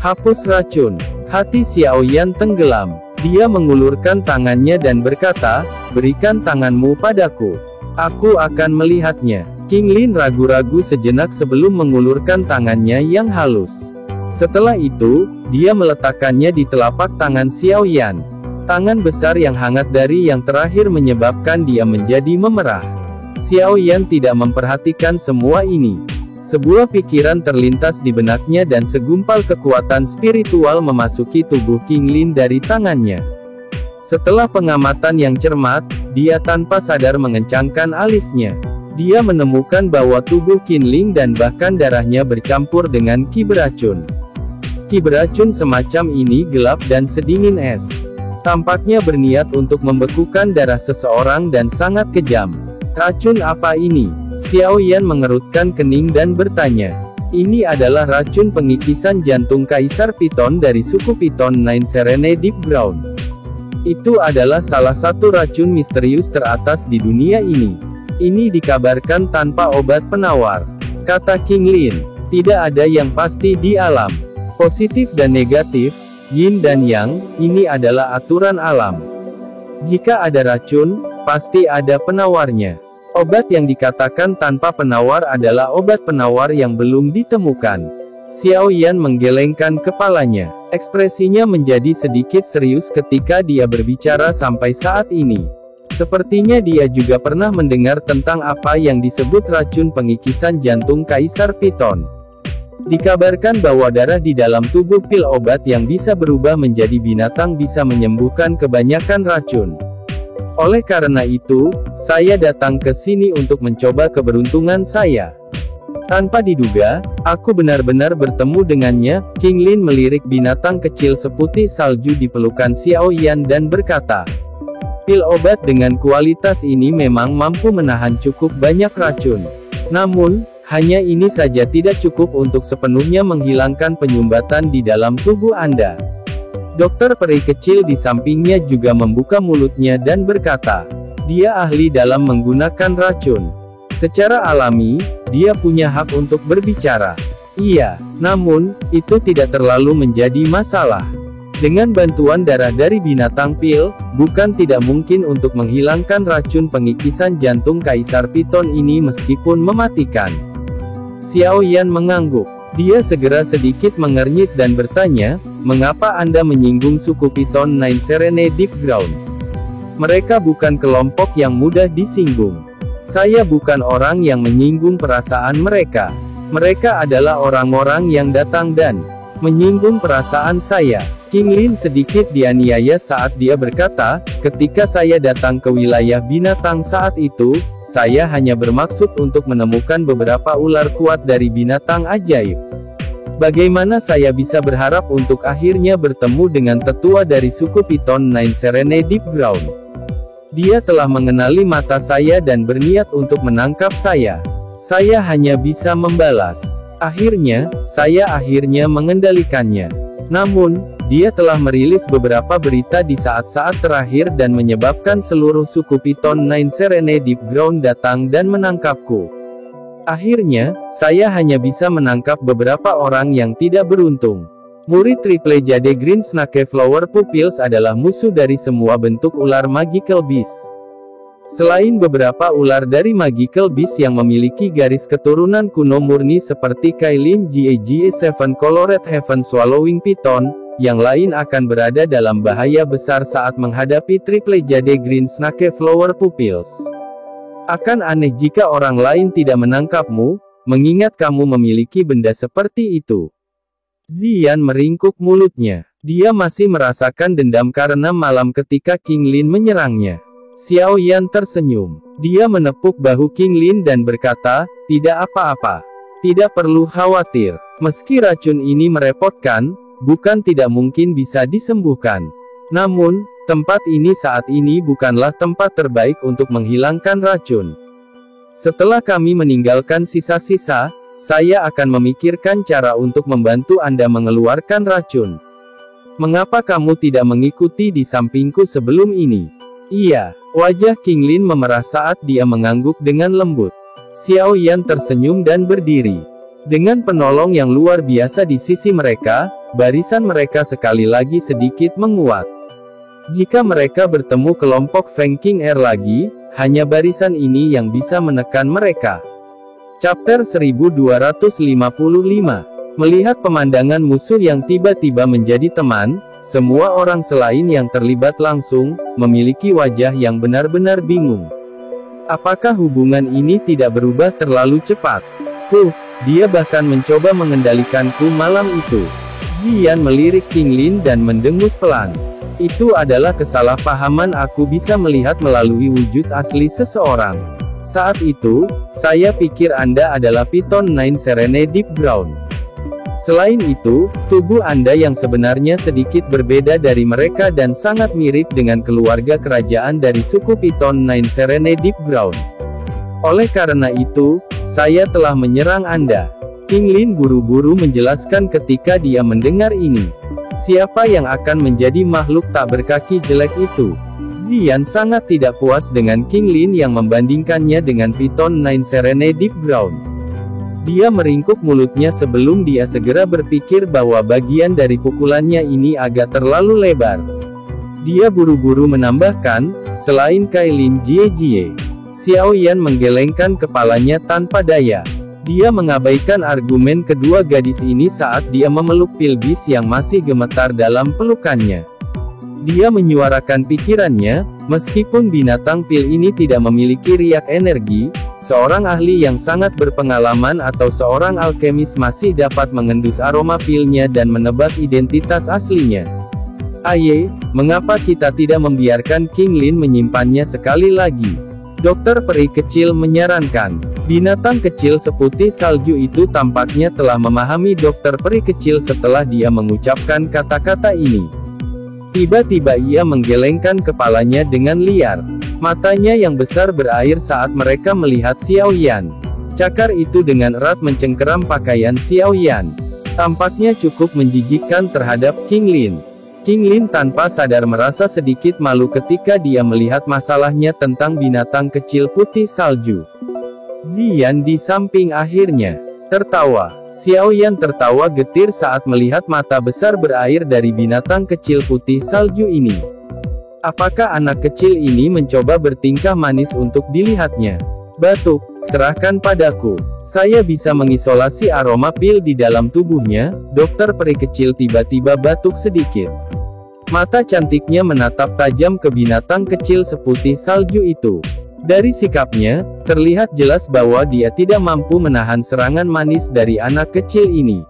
Hapus racun. Hati Xiao Yan tenggelam. Dia mengulurkan tangannya dan berkata, berikan tanganmu padaku. Aku akan melihatnya. King Lin ragu-ragu sejenak sebelum mengulurkan tangannya yang halus. Setelah itu, dia meletakkannya di telapak tangan Xiao Yan. Tangan besar yang hangat dari yang terakhir menyebabkan dia menjadi memerah. Xiao Yan tidak memperhatikan semua ini. Sebuah pikiran terlintas di benaknya dan segumpal kekuatan spiritual memasuki tubuh King Lin dari tangannya. Setelah pengamatan yang cermat, dia tanpa sadar mengencangkan alisnya. Dia menemukan bahwa tubuh King Lin dan bahkan darahnya bercampur dengan ki beracun. Ki beracun semacam ini gelap dan sedingin es. Tampaknya berniat untuk membekukan darah seseorang dan sangat kejam. Racun apa ini? Xiao Yan mengerutkan kening dan bertanya. Ini adalah racun pengikisan jantung Kaisar Piton dari suku Piton Nine Serene Deep Ground. Itu adalah salah satu racun misterius teratas di dunia ini. Ini dikabarkan tanpa obat penawar. Kata King Lin, tidak ada yang pasti di alam. Positif dan negatif, yin dan yang, ini adalah aturan alam. Jika ada racun, pasti ada penawarnya. Obat yang dikatakan tanpa penawar adalah obat penawar yang belum ditemukan. Xiao Yan menggelengkan kepalanya. Ekspresinya menjadi sedikit serius ketika dia berbicara sampai saat ini. Sepertinya dia juga pernah mendengar tentang apa yang disebut racun pengikisan jantung Kaisar Piton. Dikabarkan bahwa darah di dalam tubuh pil obat yang bisa berubah menjadi binatang bisa menyembuhkan kebanyakan racun. Oleh karena itu, saya datang ke sini untuk mencoba keberuntungan saya. Tanpa diduga, aku benar-benar bertemu dengannya. King Lin melirik binatang kecil seputih salju di pelukan Xiao Yan dan berkata, pil obat dengan kualitas ini memang mampu menahan cukup banyak racun. Namun, hanya ini saja tidak cukup untuk sepenuhnya menghilangkan penyumbatan di dalam tubuh Anda. Dokter peri kecil di sampingnya juga membuka mulutnya dan berkata, dia ahli dalam menggunakan racun. Secara alami, dia punya hak untuk berbicara. Iya, namun, itu tidak terlalu menjadi masalah. Dengan bantuan darah dari binatang pil, bukan tidak mungkin untuk menghilangkan racun pengikisan jantung Kaisar Piton ini meskipun mematikan. Xiao Yan mengangguk. Dia segera sedikit mengernyit dan bertanya, mengapa Anda menyinggung suku Piton Nine Serene Deep Ground? Mereka bukan kelompok yang mudah disinggung. Saya bukan orang yang menyinggung perasaan mereka. Mereka adalah orang-orang yang datang dan menyinggung perasaan saya. King Lin sedikit dianiaya saat dia berkata, ketika saya datang ke wilayah binatang saat itu, saya hanya bermaksud untuk menemukan beberapa ular kuat dari binatang ajaib. Bagaimana saya bisa berharap untuk akhirnya bertemu dengan tetua dari suku Piton Nine Serene Deep Ground? Dia telah mengenali mata saya dan berniat untuk menangkap saya. Saya hanya bisa membalas. Akhirnya, saya mengendalikannya. Namun, dia telah merilis beberapa berita di saat-saat terakhir dan menyebabkan seluruh suku Piton Nine Serene Deep Ground datang dan menangkapku. Akhirnya, saya hanya bisa menangkap beberapa orang yang tidak beruntung. Murid Triple Jade Green Snake Flower Pupils adalah musuh dari semua bentuk ular Magical Beast. Selain beberapa ular dari Magical Beast yang memiliki garis keturunan kuno murni seperti Kailin Jie Seven Colored Heaven Swallowing Python, yang lain akan berada dalam bahaya besar saat menghadapi Triple Jade Green Snake Flower Pupils. Akan aneh jika orang lain tidak menangkapmu, mengingat kamu memiliki benda seperti itu. Ziyan meringkuk mulutnya. Dia masih merasakan dendam karena malam ketika King Lin menyerangnya. Xiao Yan tersenyum. Dia menepuk bahu King Lin dan berkata, tidak apa-apa. Tidak perlu khawatir. Meski racun ini merepotkan, bukan tidak mungkin bisa disembuhkan. Namun, tempat ini saat ini bukanlah tempat terbaik untuk menghilangkan racun. Setelah kami meninggalkan sisa-sisa, saya akan memikirkan cara untuk membantu Anda mengeluarkan racun. Mengapa kamu tidak mengikuti di sampingku sebelum ini? Iya, wajah King Lin memerah saat dia mengangguk dengan lembut. Xiao Yan tersenyum dan berdiri. Dengan penolong yang luar biasa di sisi mereka, barisan mereka sekali lagi sedikit menguat. Jika mereka bertemu kelompok Feng King Er lagi, hanya barisan ini yang bisa menekan mereka. Chapter 1255. Melihat pemandangan musuh yang tiba-tiba menjadi teman, semua orang selain yang terlibat langsung, memiliki wajah yang benar-benar bingung. Apakah hubungan ini tidak berubah terlalu cepat? Dia bahkan mencoba mengendalikanku malam itu. Ziyan melirik King Lin dan mendengus pelan. Itu adalah kesalahpahaman, aku bisa melihat melalui wujud asli seseorang. Saat itu, saya pikir Anda adalah Python 9 Serene Deep Ground. Selain itu, tubuh Anda yang sebenarnya sedikit berbeda dari mereka dan sangat mirip dengan keluarga kerajaan dari suku Python 9 Serene Deep Ground. Oleh karena itu, saya telah menyerang Anda. King Lin buru-buru menjelaskan ketika dia mendengar ini. Siapa yang akan menjadi makhluk tak berkaki jelek itu? Ziyan sangat tidak puas dengan King Lin yang membandingkannya dengan Python 9 Serene Deep Ground. Dia meringkuk mulutnya sebelum dia segera berpikir bahwa bagian dari pukulannya ini agak terlalu lebar. Dia buru-buru menambahkan, selain Kailin Jie. Xiao Yan menggelengkan kepalanya tanpa daya. Dia mengabaikan argumen kedua gadis ini saat dia memeluk Pilbis yang masih gemetar dalam pelukannya. Dia menyuarakan pikirannya, meskipun binatang pil ini tidak memiliki riak energi, seorang ahli yang sangat berpengalaman atau seorang alkemis masih dapat mengendus aroma pilnya dan menebak identitas aslinya. Mengapa kita tidak membiarkan King Lin menyimpannya sekali lagi? Dokter peri kecil menyarankan. Binatang kecil seputih salju itu tampaknya telah memahami dokter peri kecil setelah dia mengucapkan kata-kata ini. Tiba-tiba ia menggelengkan kepalanya dengan liar. Matanya yang besar berair saat mereka melihat Xiao Yan. Cakar itu dengan erat mencengkeram pakaian Xiao Yan. Tampaknya cukup menjijikkan terhadap King Lin. King Lin tanpa sadar merasa sedikit malu ketika dia melihat masalahnya tentang binatang kecil putih salju. Ziyan di samping akhirnya tertawa. Xiao Yan tertawa getir saat melihat mata besar berair dari binatang kecil putih salju ini. Apakah anak kecil ini mencoba bertingkah manis untuk dilihatnya? Batuk, serahkan padaku. Saya bisa mengisolasi aroma pil di dalam tubuhnya. Dokter peri kecil tiba-tiba batuk sedikit. Mata cantiknya menatap tajam ke binatang kecil seputih salju itu. Dari sikapnya, terlihat jelas bahwa dia tidak mampu menahan serangan manis dari anak kecil ini.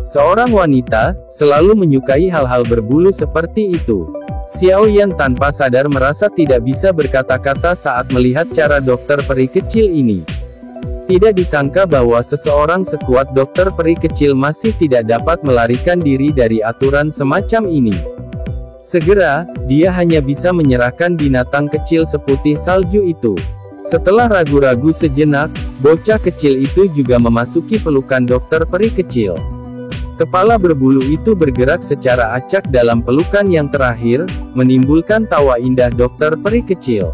Seorang wanita, selalu menyukai hal-hal berbulu seperti itu. Xiao Yan tanpa sadar merasa tidak bisa berkata-kata saat melihat cara dokter peri kecil ini. Tidak disangka bahwa seseorang sekuat dokter peri kecil masih tidak dapat melarikan diri dari aturan semacam ini. Segera, dia hanya bisa menyerahkan binatang kecil seputih salju itu. Setelah ragu-ragu sejenak, bocah kecil itu juga memasuki pelukan dokter peri kecil. Kepala berbulu itu bergerak secara acak dalam pelukan yang terakhir, menimbulkan tawa indah dokter peri kecil.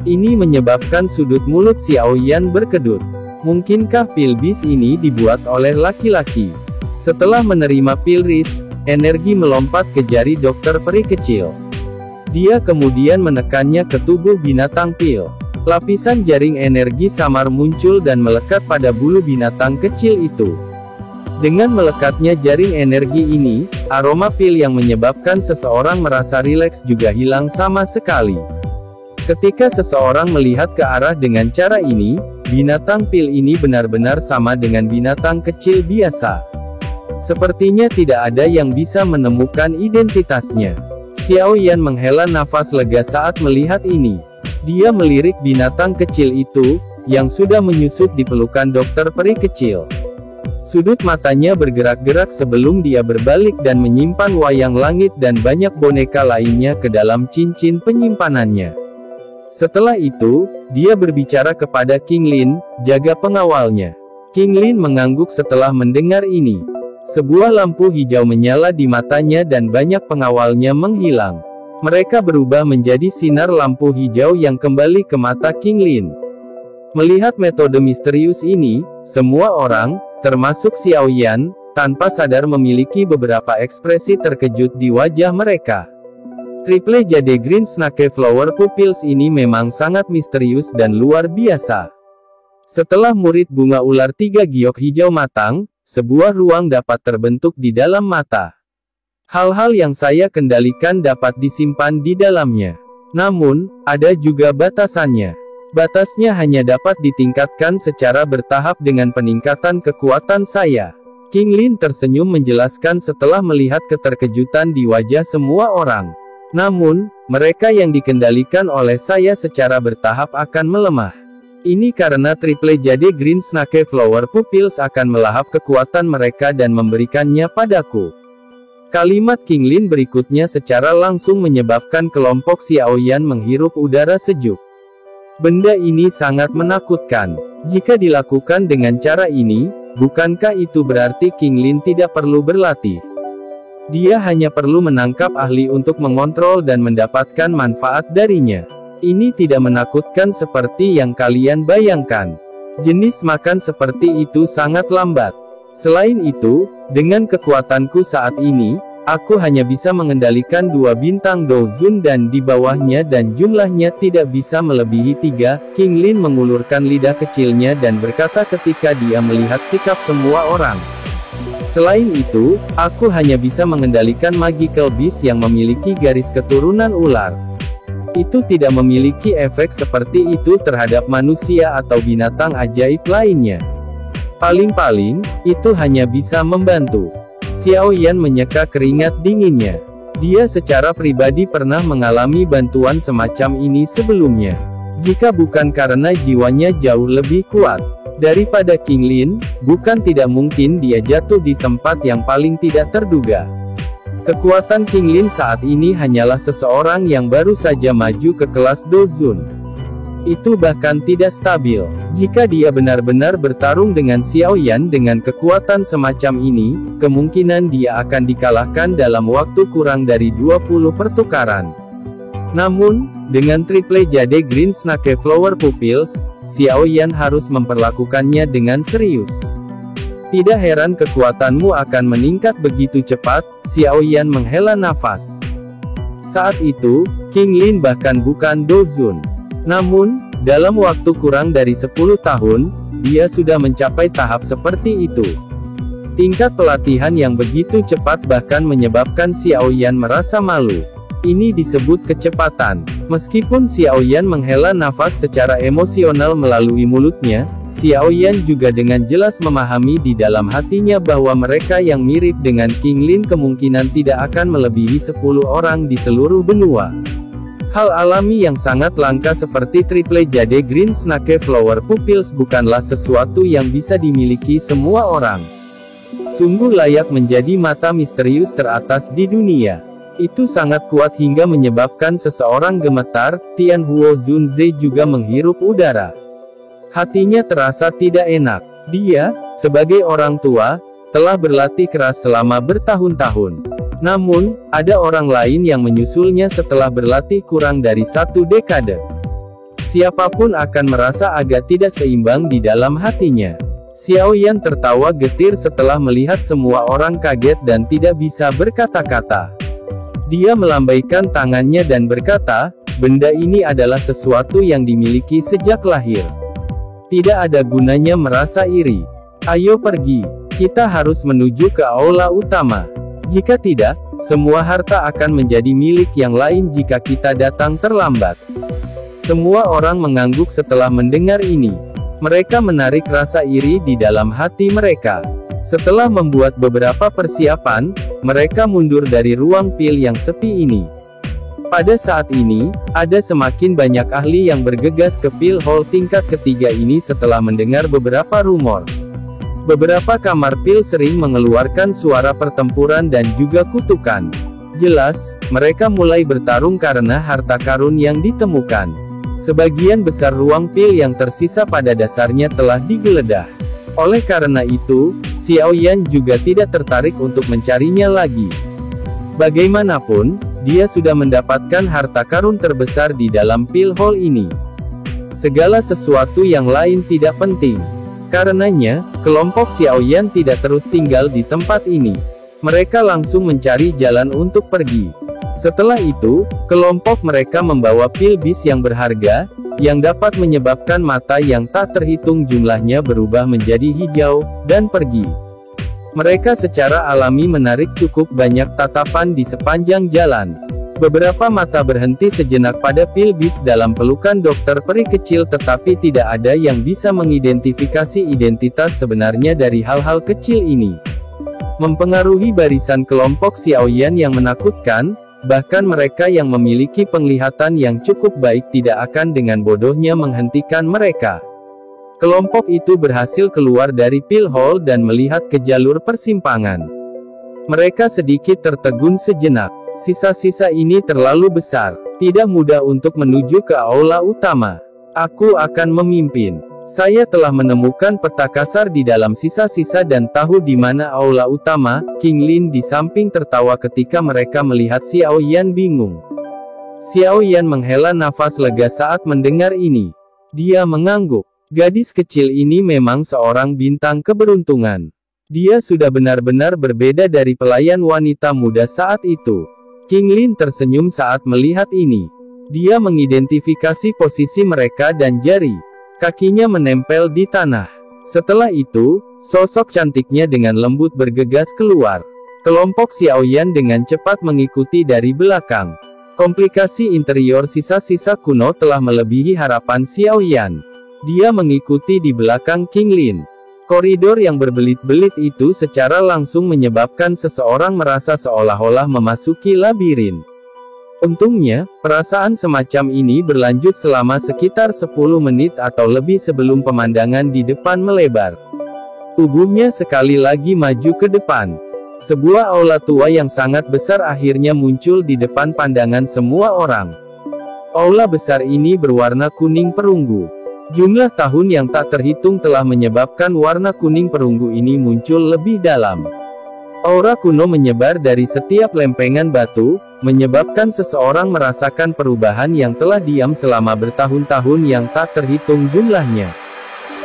Ini menyebabkan sudut mulut Xiao Yan berkedut. Mungkinkah Pilbis ini dibuat oleh laki-laki? Setelah menerima Pilris, energi melompat ke jari dokter peri kecil. Dia kemudian menekannya ke tubuh binatang pil. Lapisan jaring energi samar muncul dan melekat pada bulu binatang kecil itu. Dengan melekatnya jaring energi ini, aroma pil yang menyebabkan seseorang merasa rileks juga hilang sama sekali. Ketika seseorang melihat ke arah dengan cara ini, binatang pil ini benar-benar sama dengan binatang kecil biasa. Sepertinya tidak ada yang bisa menemukan identitasnya. Xiao Yan menghela nafas lega saat melihat ini. Dia melirik binatang kecil itu, yang sudah menyusut di pelukan dokter peri kecil. Sudut matanya bergerak-gerak sebelum dia berbalik dan menyimpan wayang langit dan banyak boneka lainnya ke dalam cincin penyimpanannya. Setelah itu, dia berbicara kepada King Lin, jaga pengawalnya. King Lin mengangguk setelah mendengar ini. Sebuah lampu hijau menyala di matanya dan banyak pengawalnya menghilang. Mereka berubah menjadi sinar lampu hijau yang kembali ke mata King Lin. Melihat metode misterius ini, semua orang, termasuk Xiao Yan, tanpa sadar memiliki beberapa ekspresi terkejut di wajah mereka. Triple Jade Green Snake Flower Pupils ini memang sangat misterius dan luar biasa. Setelah murid bunga ular 3 giok hijau matang, sebuah ruang dapat terbentuk di dalam mata. Hal-hal yang saya kendalikan dapat disimpan di dalamnya. Namun, ada juga batasannya. Batasnya hanya dapat ditingkatkan secara bertahap dengan peningkatan kekuatan saya. King Lin tersenyum menjelaskan setelah melihat keterkejutan di wajah semua orang. Namun, mereka yang dikendalikan oleh saya secara bertahap akan melemah. Ini karena Triple Jade Green Snake Flower Pupils akan melahap kekuatan mereka dan memberikannya padaku. Kalimat King Lin berikutnya secara langsung menyebabkan kelompok Xiao Yan menghirup udara sejuk. Benda ini sangat menakutkan. Jika dilakukan dengan cara ini, bukankah itu berarti King Lin tidak perlu berlatih? Dia hanya perlu menangkap ahli untuk mengontrol dan mendapatkan manfaat darinya. Ini tidak menakutkan seperti yang kalian bayangkan. Jenis makan seperti itu sangat lambat. Selain itu, dengan kekuatanku saat ini, aku hanya bisa mengendalikan 2 bintang Dozun dan di bawahnya dan jumlahnya tidak bisa melebihi 3. King Lin mengulurkan lidah kecilnya dan berkata ketika dia melihat sikap semua orang. Selain itu, aku hanya bisa mengendalikan Magical Beast yang memiliki garis keturunan ular. Itu tidak memiliki efek seperti itu terhadap manusia atau binatang ajaib lainnya. Paling-paling, itu hanya bisa membantu. Xiao Yan menyeka keringat dinginnya. Dia secara pribadi pernah mengalami bantuan semacam ini sebelumnya. Jika bukan karena jiwanya jauh lebih kuat daripada King Lin, bukan tidak mungkin dia jatuh di tempat yang paling tidak terduga. Kekuatan King Lin saat ini hanyalah seseorang yang baru saja maju ke kelas Dozun. Itu bahkan tidak stabil. Jika dia benar-benar bertarung dengan Xiao Yan dengan kekuatan semacam ini, kemungkinan dia akan dikalahkan dalam waktu kurang dari 20 pertukaran. Namun, dengan Triple Jade Green Snake Flower Pupils, Xiao Yan harus memperlakukannya dengan serius. Tidak heran kekuatanmu akan meningkat begitu cepat. Xiao Yan menghela nafas. Saat itu, King Lin bahkan bukan Dozun. Namun, dalam waktu kurang dari 10 tahun, dia sudah mencapai tahap seperti itu. Tingkat pelatihan yang begitu cepat bahkan menyebabkan Xiao Yan merasa malu. Ini disebut kecepatan. Meskipun Xiao Yan menghela nafas secara emosional melalui mulutnya, Xiao Yan juga dengan jelas memahami di dalam hatinya bahwa mereka yang mirip dengan King Lin kemungkinan tidak akan melebihi 10 orang di seluruh benua. Hal alami yang sangat langka seperti Triple Jade Green Snake Flower Pupils bukanlah sesuatu yang bisa dimiliki semua orang. Sungguh layak menjadi mata misterius teratas di dunia. Itu sangat kuat hingga menyebabkan seseorang gemetar. Tianhuo Zunze juga menghirup udara. Hatinya terasa tidak enak. Dia, sebagai orang tua, telah berlatih keras selama bertahun-tahun. Namun, ada orang lain yang menyusulnya setelah berlatih kurang dari 1 dekade. Siapapun akan merasa agak tidak seimbang di dalam hatinya. Xiao Yan tertawa getir setelah melihat semua orang kaget dan tidak bisa berkata-kata. Dia melambaikan tangannya dan berkata, benda ini adalah sesuatu yang dimiliki sejak lahir. Tidak ada gunanya merasa iri. Ayo pergi. Kita harus menuju ke aula utama. Jika tidak, semua harta akan menjadi milik yang lain jika kita datang terlambat. Semua orang mengangguk setelah mendengar ini. Mereka menarik rasa iri di dalam hati mereka. Setelah membuat beberapa persiapan, mereka mundur dari ruang pil yang sepi ini. Pada saat ini, ada semakin banyak ahli yang bergegas ke pil hall tingkat ketiga ini setelah mendengar beberapa rumor. Beberapa kamar pil sering mengeluarkan suara pertempuran dan juga kutukan. Jelas, mereka mulai bertarung karena harta karun yang ditemukan. Sebagian besar ruang pil yang tersisa pada dasarnya telah digeledah. Oleh karena itu, Xiao Yan juga tidak tertarik untuk mencarinya lagi. Bagaimanapun, dia sudah mendapatkan harta karun terbesar di dalam pil hall ini. Segala sesuatu yang lain tidak penting. Karenanya, kelompok Xiao Yan tidak terus tinggal di tempat ini. Mereka langsung mencari jalan untuk pergi. Setelah itu, kelompok mereka membawa pil bis yang berharga, yang dapat menyebabkan mata yang tak terhitung jumlahnya berubah menjadi hijau, dan pergi. Mereka secara alami menarik cukup banyak tatapan di sepanjang jalan. Beberapa mata berhenti sejenak pada pil bis dalam pelukan dokter peri kecil, tetapi tidak ada yang bisa mengidentifikasi identitas sebenarnya dari hal-hal kecil ini. Mempengaruhi barisan kelompok Xiao Yan yang menakutkan, bahkan mereka yang memiliki penglihatan yang cukup baik tidak akan dengan bodohnya menghentikan mereka. Kelompok itu berhasil keluar dari pil hall dan melihat ke jalur persimpangan. Mereka sedikit tertegun sejenak. Sisa-sisa ini terlalu besar, tidak mudah untuk menuju ke aula utama. Aku akan memimpin. Saya telah menemukan peta kasar di dalam sisa-sisa dan tahu di mana aula utama. King Lin di samping tertawa ketika mereka melihat Xiao Yan bingung. Xiao Yan menghela nafas lega saat mendengar ini. Dia mengangguk. Gadis kecil ini memang seorang bintang keberuntungan. Dia sudah benar-benar berbeda dari pelayan wanita muda saat itu. King Lin tersenyum saat melihat ini. Dia mengidentifikasi posisi mereka dan jari kakinya menempel di tanah. Setelah itu, sosok cantiknya dengan lembut bergegas keluar. Kelompok Xiao Yan dengan cepat mengikuti dari belakang. Komplikasi interior sisa-sisa kuno telah melebihi harapan Xiao Yan. Dia mengikuti di belakang King Lin. Koridor yang berbelit-belit itu secara langsung menyebabkan seseorang merasa seolah-olah memasuki labirin. Untungnya, perasaan semacam ini berlanjut selama sekitar 10 menit atau lebih sebelum pemandangan di depan melebar. Tubuhnya sekali lagi maju ke depan. Sebuah aula tua yang sangat besar akhirnya muncul di depan pandangan semua orang. Aula besar ini berwarna kuning perunggu. Jumlah tahun yang tak terhitung telah menyebabkan warna kuning perunggu ini muncul lebih dalam. Aura kuno menyebar dari setiap lempengan batu, menyebabkan seseorang merasakan perubahan yang telah diam selama bertahun-tahun yang tak terhitung jumlahnya.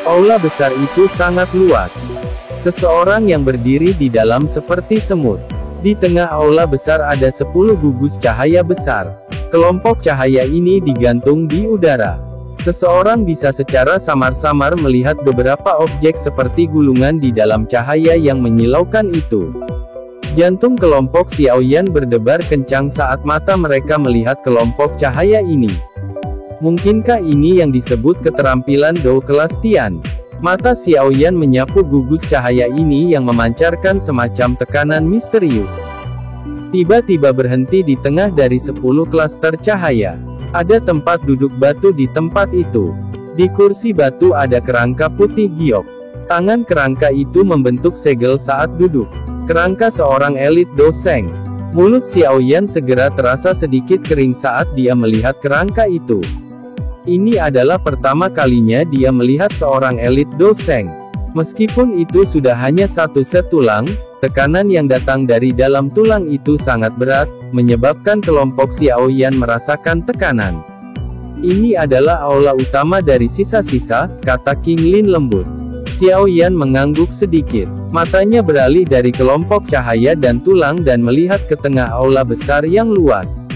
Aula besar itu sangat luas. Seseorang yang berdiri di dalam seperti semut. Di tengah aula besar ada 10 gugus cahaya besar. Kelompok cahaya ini digantung di udara. Seseorang bisa secara samar-samar melihat beberapa objek seperti gulungan di dalam cahaya yang menyilaukan itu. Jantung kelompok Xiao Yan berdebar kencang saat mata mereka melihat kelompok cahaya ini. Mungkinkah ini yang disebut keterampilan Dou kelas Tian? Mata Xiao Yan menyapu gugus cahaya ini yang memancarkan semacam tekanan misterius. Tiba-tiba berhenti di tengah dari 10 klaster cahaya. Ada tempat duduk batu di tempat itu. Di kursi batu ada kerangka putih giok. Tangan kerangka itu membentuk segel saat duduk. Kerangka seorang elit doseng. Mulut Xiao Yan segera terasa sedikit kering saat dia melihat kerangka itu. Ini adalah pertama kalinya dia melihat seorang elit doseng. Meskipun itu sudah hanya satu set tulang, tekanan yang datang dari dalam tulang itu sangat berat, menyebabkan kelompok Xiao Yan merasakan tekanan. Ini adalah aula utama dari sisa-sisa, kata King Lin lembut. Xiao Yan mengangguk sedikit. Matanya beralih dari kelompok cahaya dan tulang dan melihat ke tengah aula besar yang luas.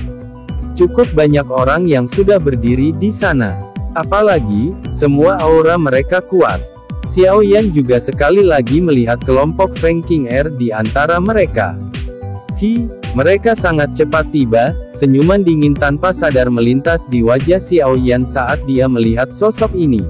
Cukup banyak orang yang sudah berdiri di sana. Apalagi, semua aura mereka kuat. Xiao Yan juga sekali lagi melihat kelompok Feng King Er di antara mereka. Mereka sangat cepat tiba. Senyuman dingin tanpa sadar melintas di wajah Xiao Yan saat dia melihat sosok ini.